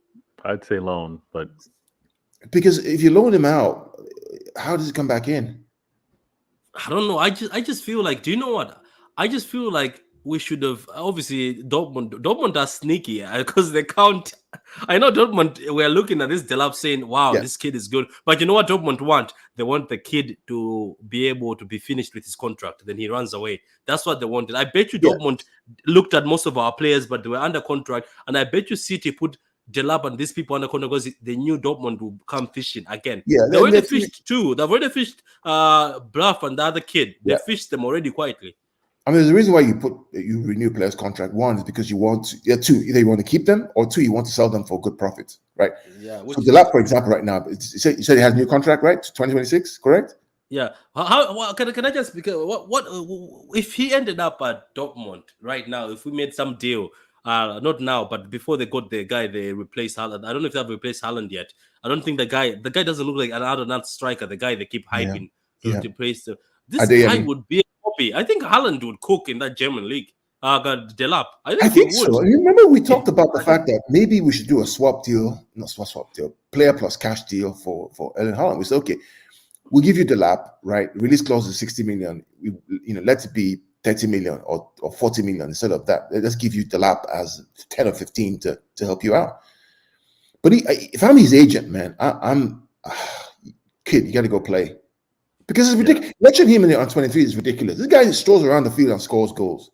I'd say loan, but because if you loan him out, how does it come back in? I don't know. I just feel like, do you know what? I just feel like we should have, obviously Dortmund are sneaky because they count. I know Dortmund, we're looking at this Delap saying, wow, This kid is good. But you know what Dortmund want? They want the kid to be able to be finished with his contract. Then he runs away. That's what they wanted. I bet you Dortmund looked at most of our players, but they were under contract. And I bet you City put Delap and these people under contract because they knew Dortmund would come fishing again. Yeah, they already fished too. They've already fished Bluff and the other kid. They fished them already quietly. I mean, there's a reason why you renew players' contract. One is because you want to, two, either you want to keep them, or two, you want to sell them for good profits, right? Yeah. So Delap, for example, right now, you said he has a new contract, right? 2026, correct? Yeah. How can I just, because what if he ended up at Dortmund right now? If we made some deal, not now, but before they got the guy they replaced Haaland. I don't know if they have replaced Haaland yet. I don't think the guy doesn't look like an out-and-out striker. The guy they keep hyping to replace them. This guy would be a copy. I think Haaland would cook in that German league. Delap. I he think would. so. You remember we talked about the fact that maybe we should do a swap deal, not swap deal, player plus cash deal for Erling Haaland. We said, okay, we'll give you Delap, right? Release clause is 60 million. Let it be 30 million or 40 million instead of that. Let's give you Delap as 10 or 15 to help you out. But if I'm his agent, man, I'm kid, you got to go play. Because it's ridiculous. Watching him in the on-23 is ridiculous. This guy strolls around the field and scores goals.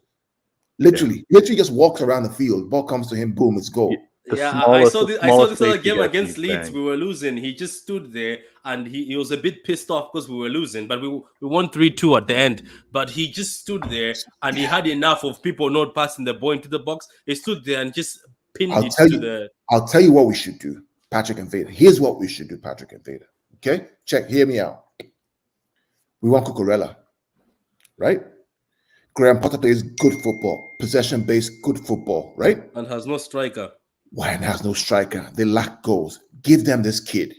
Literally just walks around the field. Ball comes to him, boom, it's goal. I saw this other game against Leeds. We were losing. He just stood there and he was a bit pissed off because we were losing, but we won 3-2 at the end. But he just stood there and he had enough of people not passing the ball into the box. He stood there and just pinned it to the. I'll tell you what we should do, Patrick and Vader. Here's what we should do, Patrick and Vader. Okay? Hear me out. We want Cucurella, right? Graham Potter plays good football, possession-based good football, right? And has no striker. Why has no striker? They lack goals. Give them this kid.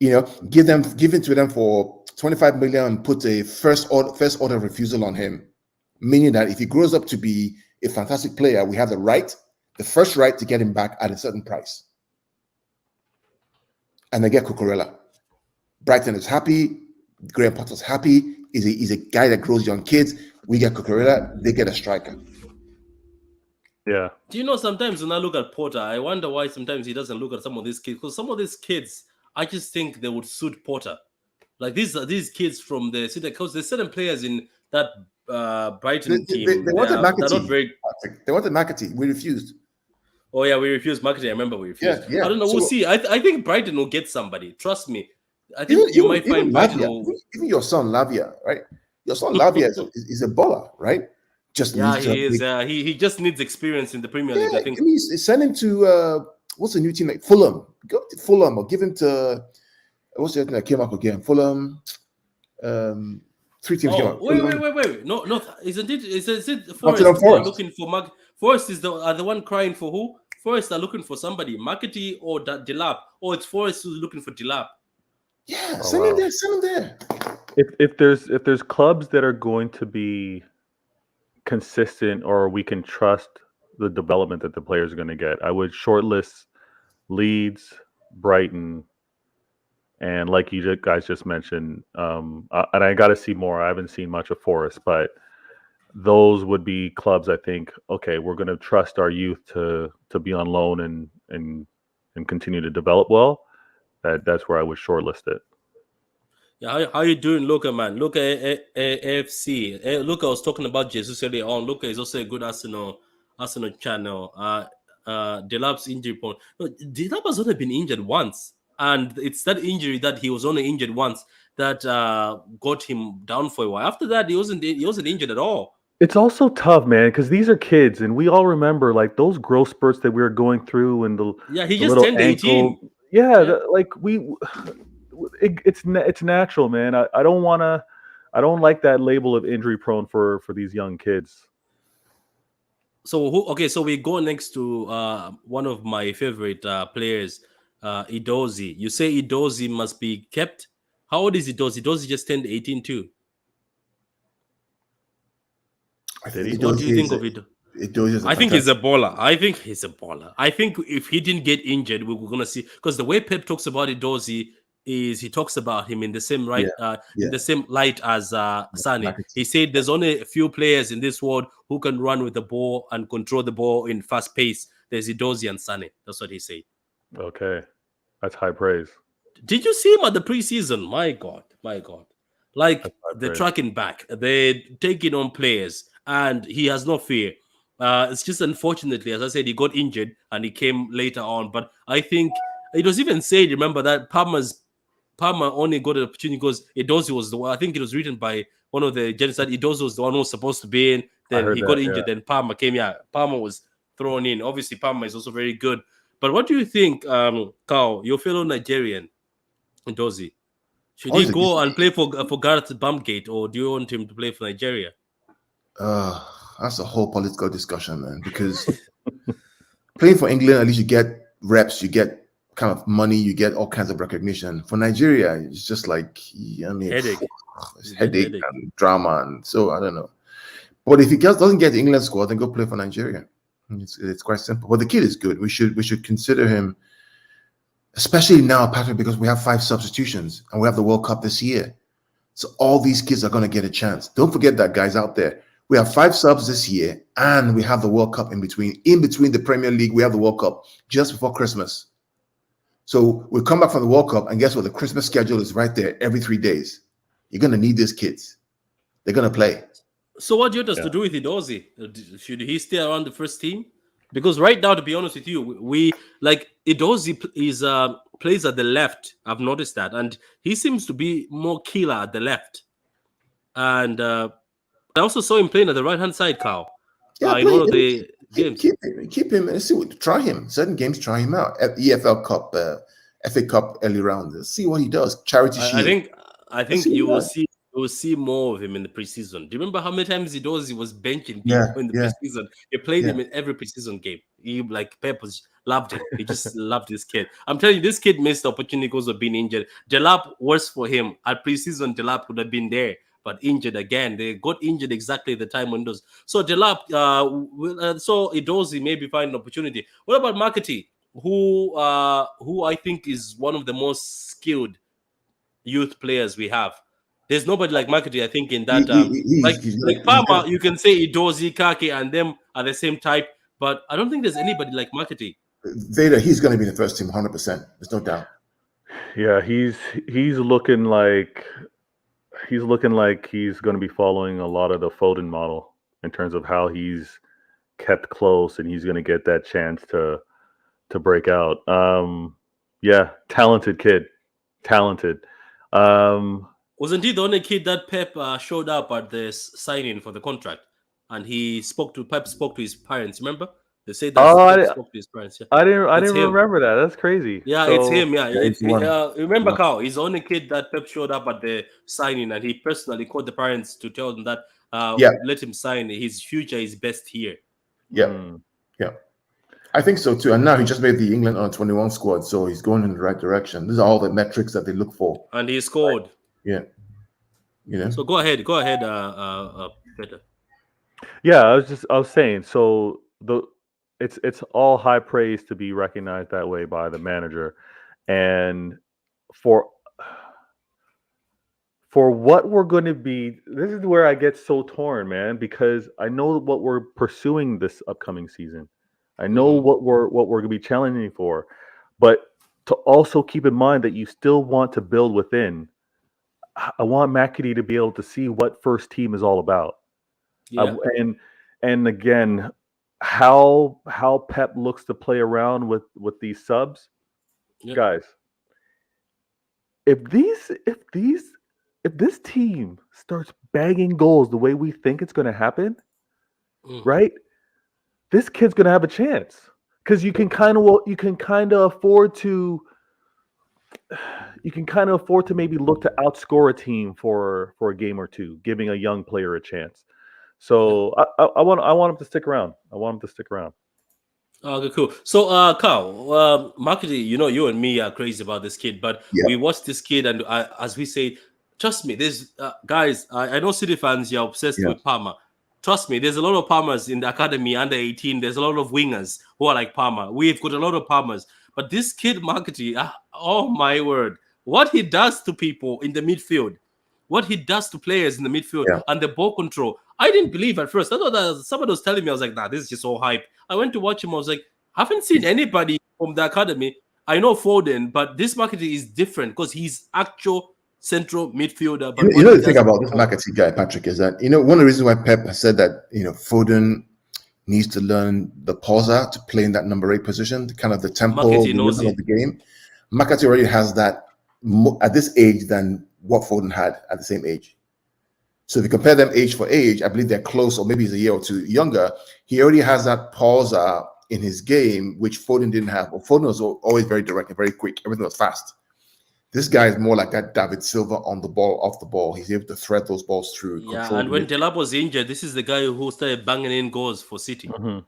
Give it to them for 25 million and put a first order refusal on him, meaning that if he grows up to be a fantastic player, we have the first right to get him back at a certain price. And they get Cucurella. Brighton is happy. Graham Potter's happy. He's a guy that grows young kids. We get Cucurella. They get a striker. Yeah. Do you know, sometimes when I look at Potter, I wonder why sometimes he doesn't look at some of these kids. Because some of these kids, I just think they would suit Potter. Like these kids from the city, because there's certain players in that Brighton team. They wanted McAtee. They wanted McAtee. We refused. Oh yeah, we refused McAtee. I remember we refused. Yeah. I don't know. We'll see. I think Brighton will get somebody. Trust me. I think you might find Brighton. Even your son Lavia, right? Your son Lavia is a baller, right? He is. He just needs experience in the Premier League. I think. Send him to what's the new team like? Fulham. Go to Fulham or give him to what's the other thing that came up again? Fulham. 3 teams came up. Wait. No. Isn't it? Is it Forest? Looking for Forest is the one crying for who? Forest are looking for somebody. McAtee or Delap? Or it's Forest who's looking for Delap? Yeah, send him there. Send him there. If there's clubs that are going to be consistent or we can trust the development that the players are going to get, I would shortlist Leeds, Brighton, and like you guys just mentioned, and I got to see more. I haven't seen much of Forest, but those would be clubs I think, okay, we're going to trust our youth to be on loan and continue to develop well. That's where I would shortlist it. Yeah, how you doing, Luca, man? Luca AFC. Luca was talking about Jesus earlier on. Luca is also a good Arsenal channel. Delap's injury point. No, Delap has only been injured once, and it's that injury that he was only injured once that got him down for a while. After that, he wasn't injured at all. It's also tough, man, because these are kids, and we all remember like those growth spurts that we were going through, and he just turned 18. Yeah. It's natural, man. I don't like that label of injury prone for these young kids. So we go next to one of my favorite players, Edozie. You say Edozie must be kept. How old is Edozie? Edozie just turned 18 too. What do you think of it? I think he's a baller. I think if he didn't get injured, we were gonna see, because the way Pep talks about Edozie is he talks about him in the same in the same light as Sane. He said there's only a few players in this world who can run with the ball and control the ball in fast pace. There's Edozie and Sane. That's what he said. Okay, that's high praise. Did you see him at the preseason? My God. Like they're tracking back, they're taking on players, and he has no fear. It's just unfortunately, as I said, he got injured and he came later on. But I think it was even said, remember, that Palmer only got an opportunity because Edozie was the one. I think it was written by one of the journalists that Edozie was the one who was supposed to be in. Then he got injured. Then Palmer came. Yeah, Palmer was thrown in. Obviously, Palmer is also very good. But what do you think, Carl, your fellow Nigerian, Edozie? Should he go and play for Gareth Baumgate, or do you want him to play for Nigeria? That's a whole political discussion, man. Because playing for England, at least you get reps, you get kind of money, you get all kinds of recognition. For Nigeria, it's just like, I mean, Headache. it's headache and drama, and so I don't know. But if he doesn't get the England squad, then go play for Nigeria. It's quite simple. But the kid is good. We should consider him, especially now, Patrick, because we have 5 substitutions and we have the World Cup this year. So all these kids are going to get a chance. Don't forget that, guys out there. We have 5 subs this year, and we have the World Cup in between. In between the Premier League, we have the World Cup just before Christmas. So we come back from the World Cup, and guess what? The Christmas schedule is right there every 3 days. You're going to need these kids. They're going to play. So what do you want us to do with Edozie? Should he stay around the first team? Because right now, to be honest with you, we like Edozie is plays at the left. I've noticed that, and he seems to be more killer at the left. And I also saw him playing at the right-hand side, Carl. Yeah, in one of the games. Keep him and see what. Try him. Certain games, try him out. At EFL Cup, FA Cup early round. Let's see what he does. Charity Shield. I think you will see more of him in the preseason. Do you remember how many times he was benching people in the preseason? He played him in every preseason game. He Pep loved him. He just loved this kid. I'm telling you, this kid missed the opportunity because of being injured. Delap, worse for him. At preseason, Delap would have been there, but injured again. They got injured exactly at the time windows. So Delap, so Edozie maybe find an opportunity. What about Makati, who I think is one of the most skilled youth players we have? There's nobody like Makati, I think, in that. Like Palmer, you can say Edozie, Kake, and them are the same type, but I don't think there's anybody like Makati. Vader, he's going to be in the first team 100%. There's no doubt. Yeah, he's looking like he's going to be following a lot of the Foden model in terms of how he's kept close, and he's going to get that chance to break out. Yeah, talented kid, talented. Wasn't he the only kid that Pep showed up at the signing for the contract, and Pep spoke to his parents? Remember, they said that Pep spoke to his parents. Yeah. I didn't remember that. That's crazy. Yeah, it's him. Yeah, remember, Carl? He's the only kid that Pep showed up at the signing, and he personally called the parents to tell them that let him sign. His future is best here. Yeah, yeah. I think so too. And now he just made the England under-21 squad, so he's going in the right direction. These are all the metrics that they look for. And he scored. Right. Yeah. You know. So go ahead, Peter. Yeah, I was saying. So it's all high praise to be recognized that way by the manager, and for what we're going to be. This is where I get so torn, man, because I know what we're pursuing this upcoming season. I know what we're going to be challenging for, but to also keep in mind that you still want to build within. I want Makati to be able to see what first team is all about, and again, how Pep looks to play around with these subs, guys. If this team starts bagging goals the way we think it's going to happen, right? This kid's gonna have a chance because you can kind of afford to maybe look to outscore a team for a game or two, giving a young player a chance. So I want him to stick around. Okay, cool. So, Carl, Makati, you and me are crazy about this kid, but we watched this kid, and as we say, trust me, there's guys. I know City fans, you're obsessed with Palmer. Trust me, there's a lot of Palmers in the academy under 18. There's a lot of wingers who are like Palmer. We've got a lot of Palmers. But this kid, Makati, oh my word. What he does to people in the midfield, what he does to players in the midfield and the ball control. I didn't believe at first. I thought that somebody was telling me, I was like, nah, this is just all hype. I went to watch him. I was like, I haven't seen anybody from the academy. I know Foden, but this Makati is different because he's actual central midfielder. But the thing about this Makati guy, Patrick, is that one of the reasons why Pep has said that Foden needs to learn the pausa to play in that number 8 position, kind of the tempo of the game. Makati already has that at this age than what Foden had at the same age. So if you compare them age for age, I believe they're close, or maybe he's a year or two younger. He already has that pausa in his game, which Foden didn't have. Well, Foden was always very direct and very quick. Everything was fast. This guy is more like that David Silva on the ball, off the ball. He's able to thread those balls through. Yeah, and when Delap was injured, this is the guy who started banging in goals for City. Right.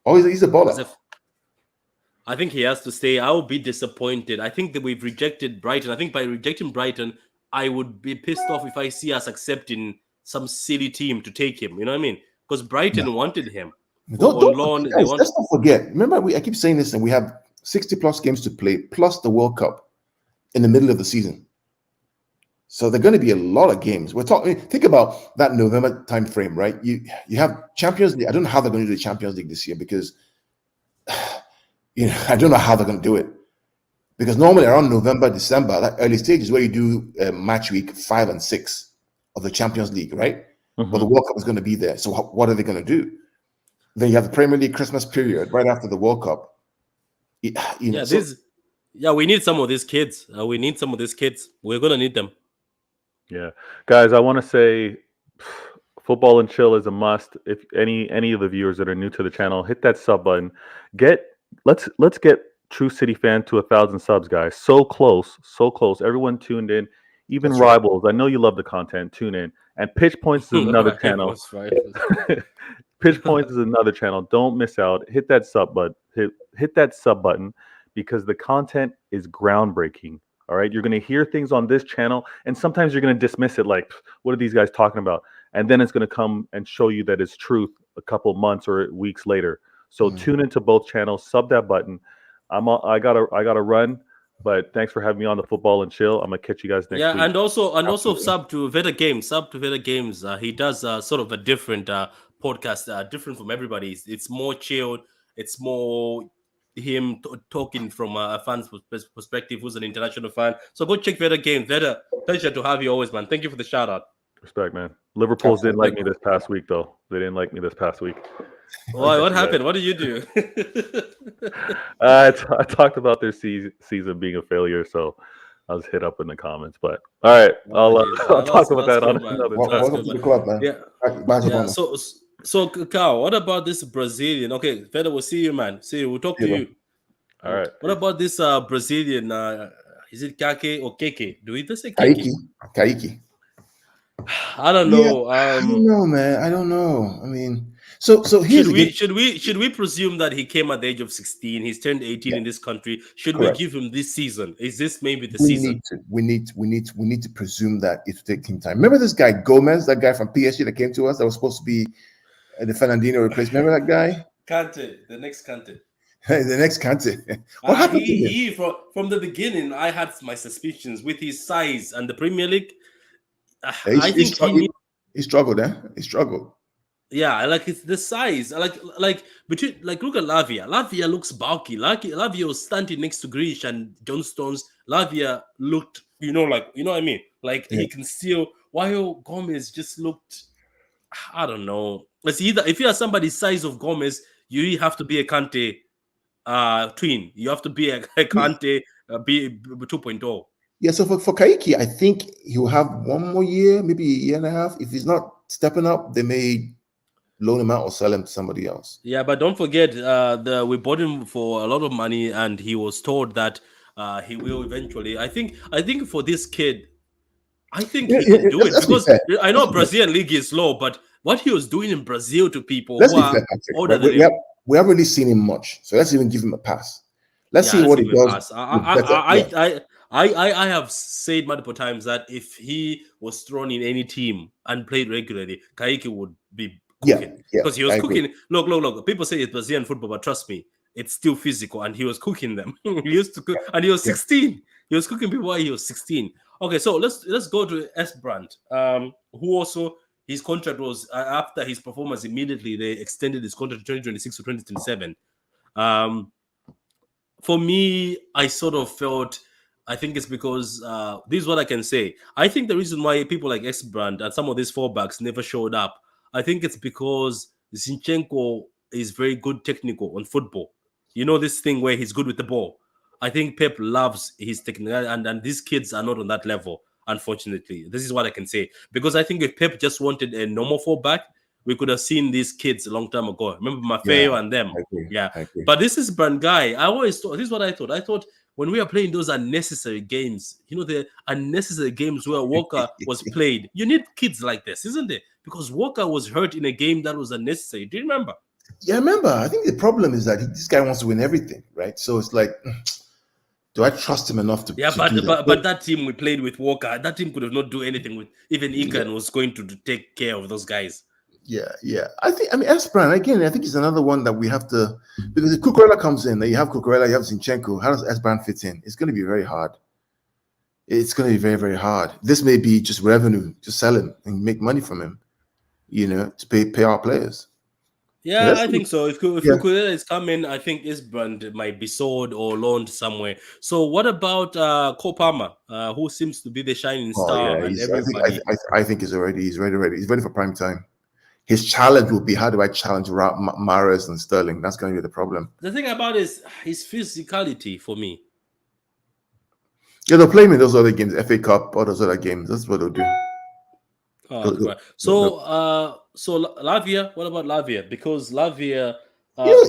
Oh, he's a baller. I think he has to stay. I will be disappointed. I think that we've rejected Brighton. I think by rejecting Brighton, I would be pissed off if I see us accepting some silly team to take him. You know what I mean? Because Brighton wanted him on loan. Guys, let's not forget. Remember, I keep saying this, and we have 60 plus games to play, plus the World Cup in the middle of the season. So there are going to be a lot of games. We're talking. Think about that November time frame, right? You have Champions League. I don't know how they're going to do the Champions League this year because I don't know how they're going to do it. Because normally around November, December, that early stage is where you do match week 5 and 6 of the Champions League, right? But the World Cup is going to be there. So what are they going to do? Then you have the Premier League Christmas period right after the World Cup. We need some of these kids. We need some of these kids. We're going to need them. Yeah, guys, I want to say Football and Chill is a must. If any of the viewers that are new to the channel, hit that sub button. Let's get True City Fan to 1,000 subs, guys. So close. Everyone tuned in, even That's rivals. I know you love the content. Tune in. And Pitch Points is another channel. Pitch Points is another channel. Don't miss out. Hit that sub button. Hit that sub button because the content is groundbreaking. All right, you're going to hear things on this channel, and sometimes you're going to dismiss it like, what are these guys talking about? And then it's going to come and show you that it's truth a couple months or weeks later. So tune into both channels, sub that button. I gotta run, but thanks for having me on the Football and Chill. I'm gonna catch you guys next week. Yeah, and also sub to Veda Games. He does sort of a different podcast, different from everybody. It's more chilled. It's more him talking from a fan's perspective who's an international fan. So go check Veda Games. Veda, pleasure to have you always, man. Thank you for the shout out. Respect, man. Liverpool didn't like me this past week, though. They didn't like me this past week. Why? What happened? What did you do? I talked about their season being a failure, so I was hit up in the comments. But all right, I'll talk about that on another time. Welcome to the club, man. Yeah. So, Kyle, what about this Brazilian? Okay, Feda, we'll see you, man. See you. We'll talk to you. All right. What about this Brazilian? Is it Kake or Keke? Do we just say Kaique? I don't know. I don't know, man. I don't know. I mean, so here's should we presume that he came at the age of 16? He's turned 18 in this country. Should we give him this season? Is this maybe the season? We need to presume that it's taking time. Remember this guy Gomez, that guy from PSG that came to us that was supposed to be the Fernandinho replacement. Remember that guy? Kante, the next Kante. The next Kante. What happened to him? From the beginning, I had my suspicions with his size and the Premier League. He struggled. He struggled. Yeah, like it's the size. Like look at Lavia. Lavia looks bulky. Lavia was standing next to Grealish and John Stones. Lavia looked, what I mean? Like he can still. While Gomez just looked, I don't know. It's either if you are somebody's size of Gomez, you have to be a Kante twin. You have to be a Kante be 2.0. Yeah, so for Kaique, I think he'll have one more year, maybe a year and a half. If he's not stepping up, they may loan him out or sell him to somebody else. Yeah, but don't forget, we bought him for a lot of money, and he was told that he will eventually. I think for this kid, I think he can do it because I know Brazilian league is low, but what he was doing in Brazil to people who are older than him, we haven't really seen him much, so let's even give him a pass. Let's see what he does. I have said multiple times that if he was thrown in any team and played regularly, Kaique would be cooking. Because he was cooking. Look. People say it's Brazilian football, but trust me, it's still physical, and he was cooking them. He used to cook, and he was 16. He was cooking people while he was 16. Okay, so let's go to S. Brandt, who also his contract was after his performance immediately they extended his contract to 2026 to 2027. For me, I sort of felt. I think it's because this is what I can say. I think the reason why people like S-Brand and some of these fullbacks never showed up, I think it's because Zinchenko is very good technical on football. You know this thing where he's good with the ball. I think Pep loves his technical, and these kids are not on that level, unfortunately. This is what I can say. Because I think if Pep just wanted a normal fullback, we could have seen these kids a long time ago. Remember Maffeo and them. I agree. But this is Brand guy. I always thought, this is what I thought. I thought when we are playing those unnecessary games, the unnecessary games where Walker was played, you need kids like this, isn't it? Because Walker was hurt in a game that was unnecessary. Do you remember? Yeah, I remember. I think the problem is that this guy wants to win everything, right? So it's like, do I trust him enough to, Yeah, to do that? but that team we played with Walker, that team could have not do anything with. Even Ikan was going to take care of those guys. Yeah. I mean, Esperan, again, I think he's another one that we have to, because if Cucurella comes in, then you have Cucurella, you have Zinchenko. How does Esperan fit in? It's going to be very hard. It's going to be very, very hard. This may be just revenue, just sell him and make money from him, to pay our players. Yeah, I think so. If Cucurella is coming, I think Isbrand might be sold or loaned somewhere. So what about Kopama, who seems to be the shining star? Yeah, And everybody. I think he's ready. He's ready for prime time. His challenge will be, how do I challenge Mahrez and Sterling? That's going to be the problem. The thing about it is his physicality for me. Yeah, they'll play him in those other games, FA Cup, or those other games. That's what they'll do. So Lavia, what about Lavia? Because Lavia,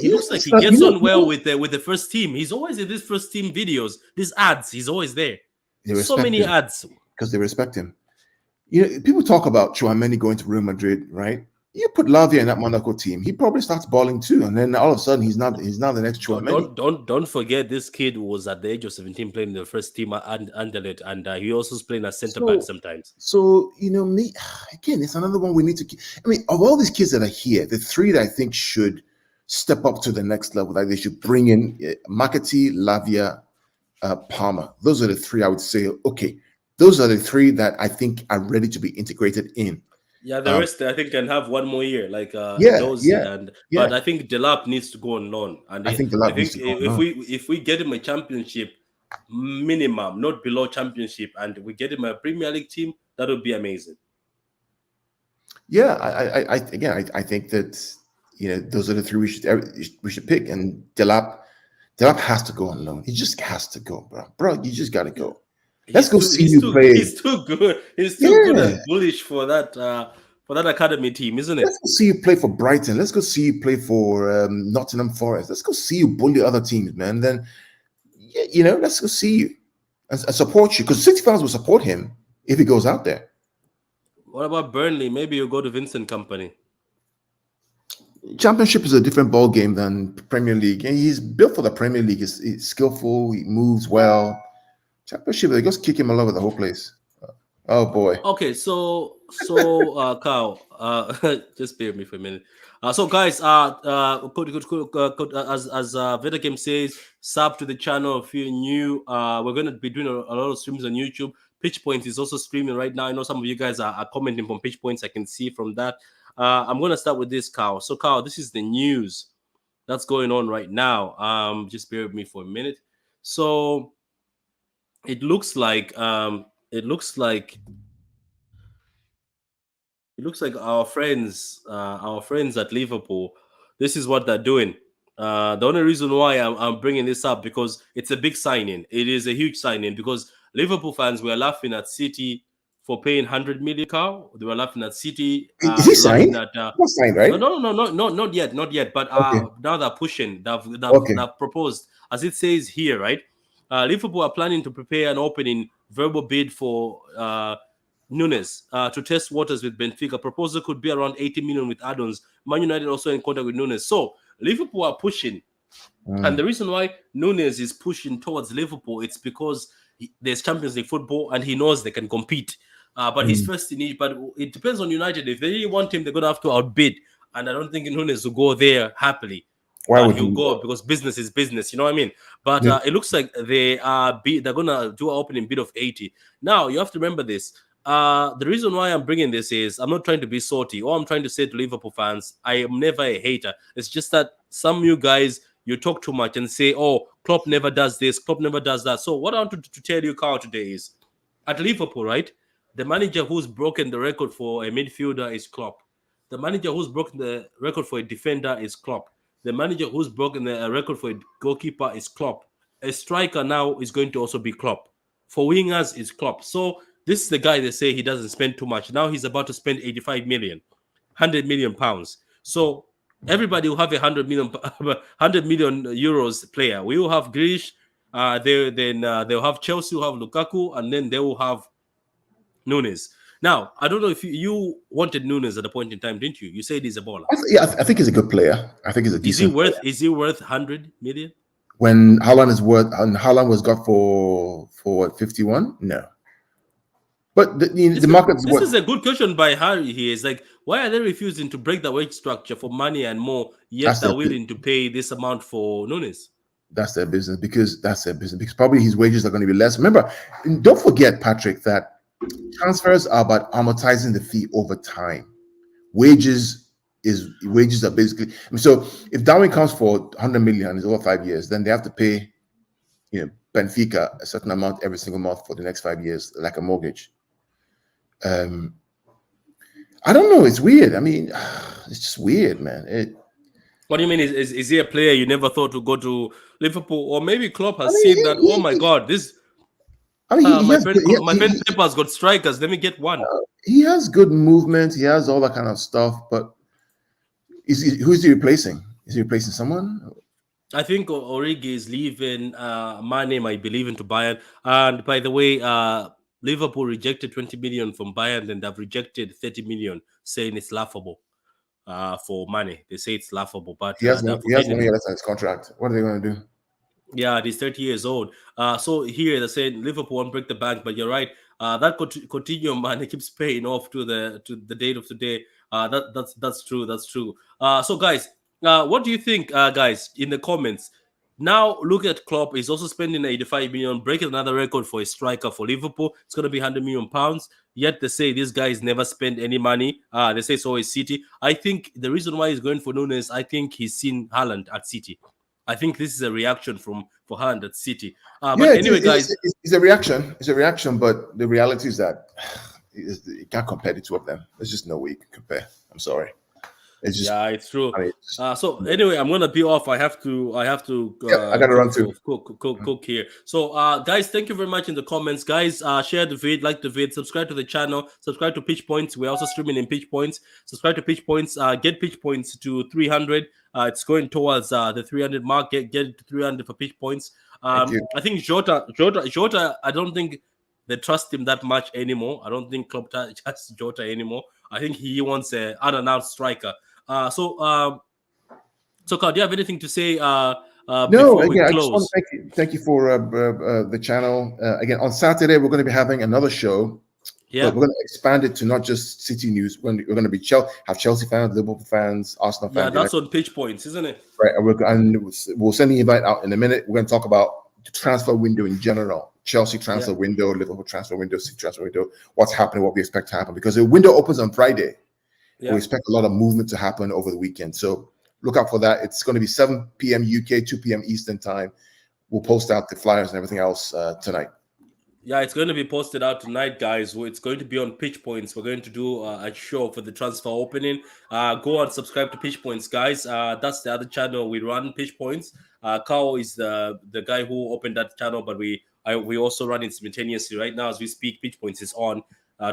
he looks like he gets on well with the first team. He's always in these first team videos, these ads. He's always there. So many ads because they respect him. People talk about Tchouaméni going to Real Madrid, right? You put Lavia in that Monaco team, he probably starts balling too, and then all of a sudden he's not the next Tchouaméni. Don't forget, this kid was at the age of 17 playing in the first team at Anderlecht, and he also is playing as centre back sometimes. So me again, it's another one we need to keep. I mean, of all these kids that are here, the three that I think should step up to the next level, like they should bring in McAtee, Lavia, Palmer. Those are the three I would say. Okay, those are the three that I think are ready to be integrated in. Yeah, the rest I think can have one more year, like But I think Delap needs to go on loan, and I think if we get him a championship minimum, not below championship, and we get him a Premier League team, that would be amazing. Yeah, I think that those are the three we should pick, and Delap has to go on loan. He just has to go, bro. You just got to go. Let's go see you play. He's too good. He's too good and bullish for that academy team, isn't it? Let's go see you play for Brighton. Let's go see you play for Nottingham Forest. Let's go see you bully other teams, man. Then, let's go see you and support you, because City fans will support him if he goes out there. What about Burnley? Maybe you go to Vincent Kompany. Championship is a different ball game than Premier League, and he's built for the Premier League. He's skillful. He moves well. Championship, they just kick him all over the whole place. Oh boy. Okay, so Kyle, just bear with me for a minute. So guys, as Veda Game says, sub to the channel if you're new. We're gonna be doing a lot of streams on YouTube. Pitch Point is also streaming right now. I know some of you guys are commenting from Pitch Points. I can see from that. I'm gonna start with this, Kyle. So Kyle, this is the news that's going on right now. Just bear with me for a minute. So it looks like our friends at Liverpool, this is what they're doing. The only reason why I'm bringing this up, because it's a big signing. It is a huge signing, because Liverpool fans were laughing at City for paying 100 million. They were laughing at City. Is he signed? Not signed, right? No, not yet. But now they're pushing. They've proposed, as it says here, right? Liverpool are planning to prepare an opening verbal bid for Nunes to test waters with Benfica. Proposal could be around 80 million with add-ons. Man United also in contact with Nunes. So Liverpool are pushing. And the reason why Nunes is pushing towards Liverpool, it's because there's Champions League football and he knows they can compete. But he's first in each. But it depends on United. If they really want him, they're going to have to outbid. And I don't think Nunes will go there happily. Why would you go? Because business is business, you know what I mean? But it looks like they're gonna do an opening bid of 80. Now you have to remember this. The reason why I'm bringing this is I'm not trying to be salty. All I'm trying to say to Liverpool fans, I am never a hater. It's just that some of you guys, you talk too much and say, "Oh, Klopp never does this, Klopp never does that." So what I want to tell you, Carl, today is at Liverpool, right? The manager who's broken the record for a midfielder is Klopp. The manager who's broken the record for a defender is Klopp. The manager who's broken the record for a goalkeeper is Klopp. A striker now is going to also be Klopp. For wingers, is Klopp. So this is the guy they say he doesn't spend too much. Now he's about to spend 85 million, 100 million pounds. So everybody will have 100 million euros player. We will have Grealish. They'll have Chelsea, will have Lukaku, and then they will have Nunes. Now, I don't know if you wanted Nunes at a point in time, didn't you? You said he's a baller. I think he's a good player. I think he's a decent. Is he worth 100 million? When Haaland is worth, and Haaland was got for what, 51? No. But the market's this is a good question by Harry here. It's like, why are they refusing to break the wage structure for money and more, yet they're willing to pay this amount for Nunes? That's their business, because probably his wages are going to be less. Remember, and don't forget, Patrick, that transfers are about amortizing the fee over time. Wages are basically, so if Darwin comes for 100 million and it's over 5 years, then they have to pay, Benfica a certain amount every single month for the next 5 years, like a mortgage. I don't know. It's weird. I mean, it's just weird, man. What do you mean? Is he a player you never thought would go to Liverpool? Or maybe Klopp has seen that, oh my God, this... my friend Pepper's got strikers. Let me get one. He has good movement. He has all that kind of stuff. But who's he replacing? Is he replacing someone? I think Origi is leaving. Mane might be leaving to Bayern. And by the way, Liverpool rejected 20 million from Bayern, and they've rejected 30 million, saying it's laughable for Mane. They say it's laughable. But he has 1 year left on his contract. What are they going to do? Yeah, he's 30 years old. So here they're saying Liverpool won't break the bank, but you're right. That Coutinho, man, it keeps paying off to the date of today. That's true. That's true. So guys, what do you think, guys, in the comments? Now look at Klopp. He's also spending 85 million, breaking another record for a striker for Liverpool. It's going to be 100 million pounds. Yet they say this guy has never spent any money. They say so is City. I think the reason why he's going for Nunes, I think he's seen Haaland at City. I think this is a reaction for Haaland at City. But anyway, guys, it's a reaction. It's a reaction, but the reality is that you can't compare the two of them. There's just no way you can compare. I'm sorry. It's just, yeah, it's true. I mean, so anyway, I'm gonna be off. I have to. I got to run too. Cook here. So, guys, thank you very much in the comments, guys. Share the vid, like the vid, subscribe to the channel, subscribe to Pitch Points. We're also streaming in Pitch Points. Subscribe to Pitch Points. Get Pitch Points to 300. It's going towards the 300 mark. Get it to 300 for Pitch Points. I think Jota. I don't think they trust him that much anymore. I don't think Klopp trusts Jota anymore. I think he wants an unannounced striker. So Carl, do you have anything to say? No, again, I just want to thank you for the channel. Again, on Saturday we're going to be having another show. Yeah, but we're going to expand it to not just City news. We're going to be have Chelsea fans, Liverpool fans, Arsenal fans. Yeah, that's on Pitch Points, isn't it? Right, and we'll send the invite out in a minute. We're going to talk about the transfer window in general. Chelsea transfer window, Liverpool transfer window, City transfer window. What's happening? What we expect to happen? Because the window opens on Friday. Yeah. We expect a lot of movement to happen over the weekend. So look out for that. It's going to be 7 p.m. UK, 2 p.m. Eastern time. We'll post out the flyers and everything else tonight. Yeah, it's going to be posted out tonight, guys. It's going to be on Pitch Points. We're going to do a show for the transfer opening. Go and subscribe to Pitch Points, guys. That's the other channel we run, Pitch Points. Kao is the guy who opened that channel, but we also run it simultaneously right now as we speak. Pitch Points is on.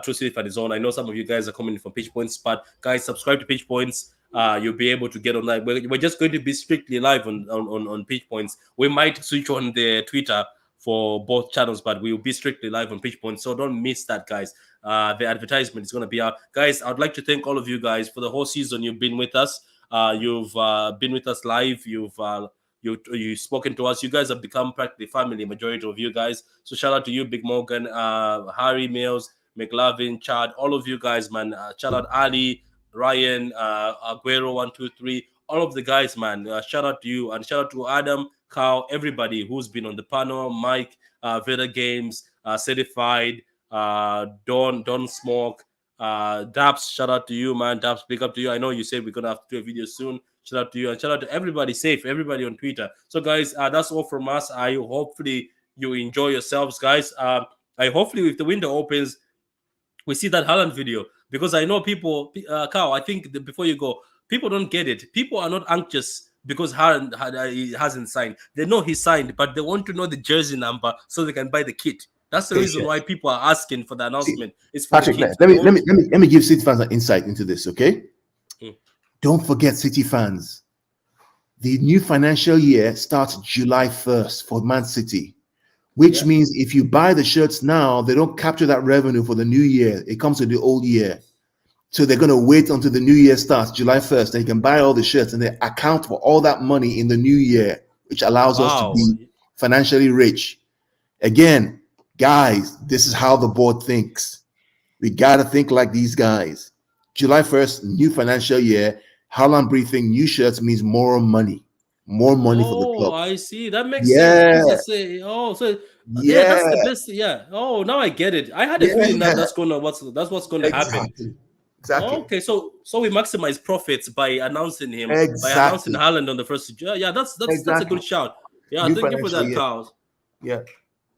True City Fan is on. I know some of you guys are coming from Pitch Points, but guys, subscribe to Pitch Points. You'll be able to get online. We're just going to be strictly live on Pitch Points. We might switch on the Twitter for both channels, but we will be strictly live on Pitch Points. So don't miss that, guys. The advertisement is going to be out. Guys, I'd like to thank all of you guys for the whole season. You've been with us. You've been with us live. You've spoken to us. You guys have become practically family, majority of you guys. So shout out to you, Big Morgan, Harry Mills, McLavin, Chad, all of you guys, man. Shout out Ali, Ryan, Aguero, 1, 2, 3, all of the guys, man. Shout out to you, and shout out to Adam, Carl, everybody who's been on the panel, Mike, Veda Games, Certified, Don Smoke, Daps, shout out to you, man. Daps, big up to you. I know you said we're gonna have to do a video soon. Shout out to you, and shout out to everybody safe, everybody on Twitter. So guys, that's all from us. Hopefully you enjoy yourselves, guys. Hopefully if the window opens, we see that Haaland video, because I know people, Carl, I think before you go, people don't get it. People are not anxious because Haaland hasn't signed. They know he signed, but they want to know the jersey number so they can buy the kit. That's the reason why people are asking for the announcement. It's for Patrick, let me give City fans an insight into this, okay? Don't forget, City fans, the new financial year starts July 1st for Man City. which means if you buy the shirts now, they don't capture that revenue for the new year. It comes to the old year. So they're going to wait until the new year starts, July 1st. They can buy all the shirts and they account for all that money in the new year, which allows us to be financially rich. Again, guys, this is how the board thinks. We got to think like these guys. July 1st, new financial year, Haaland briefing, new shirts means more money. More money for the club. Oh, I see. That makes sense. That's the best. Yeah. Oh, now I get it. I had a feeling that's what's gonna happen. Exactly. Okay, so we maximize profits by announcing him, by announcing Haaland on the first. Yeah, that's a good shout. Yeah, thank you for that, Carl. Yeah.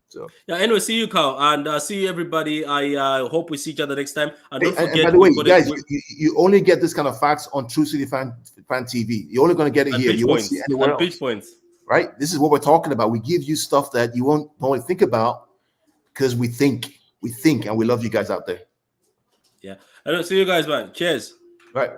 So anyway, see you, Carl, and see you, everybody. I hope we see each other next time. And don't forget, by the way, guys, you only get this kind of facts on True City Fan TV. You're only going to get it here. You won't see anywhere else. Pitch points. Right? This is what we're talking about. We give you stuff that you won't normally think about because we think, and we love you guys out there. Yeah. Anyway, see you guys, man. Cheers. Right.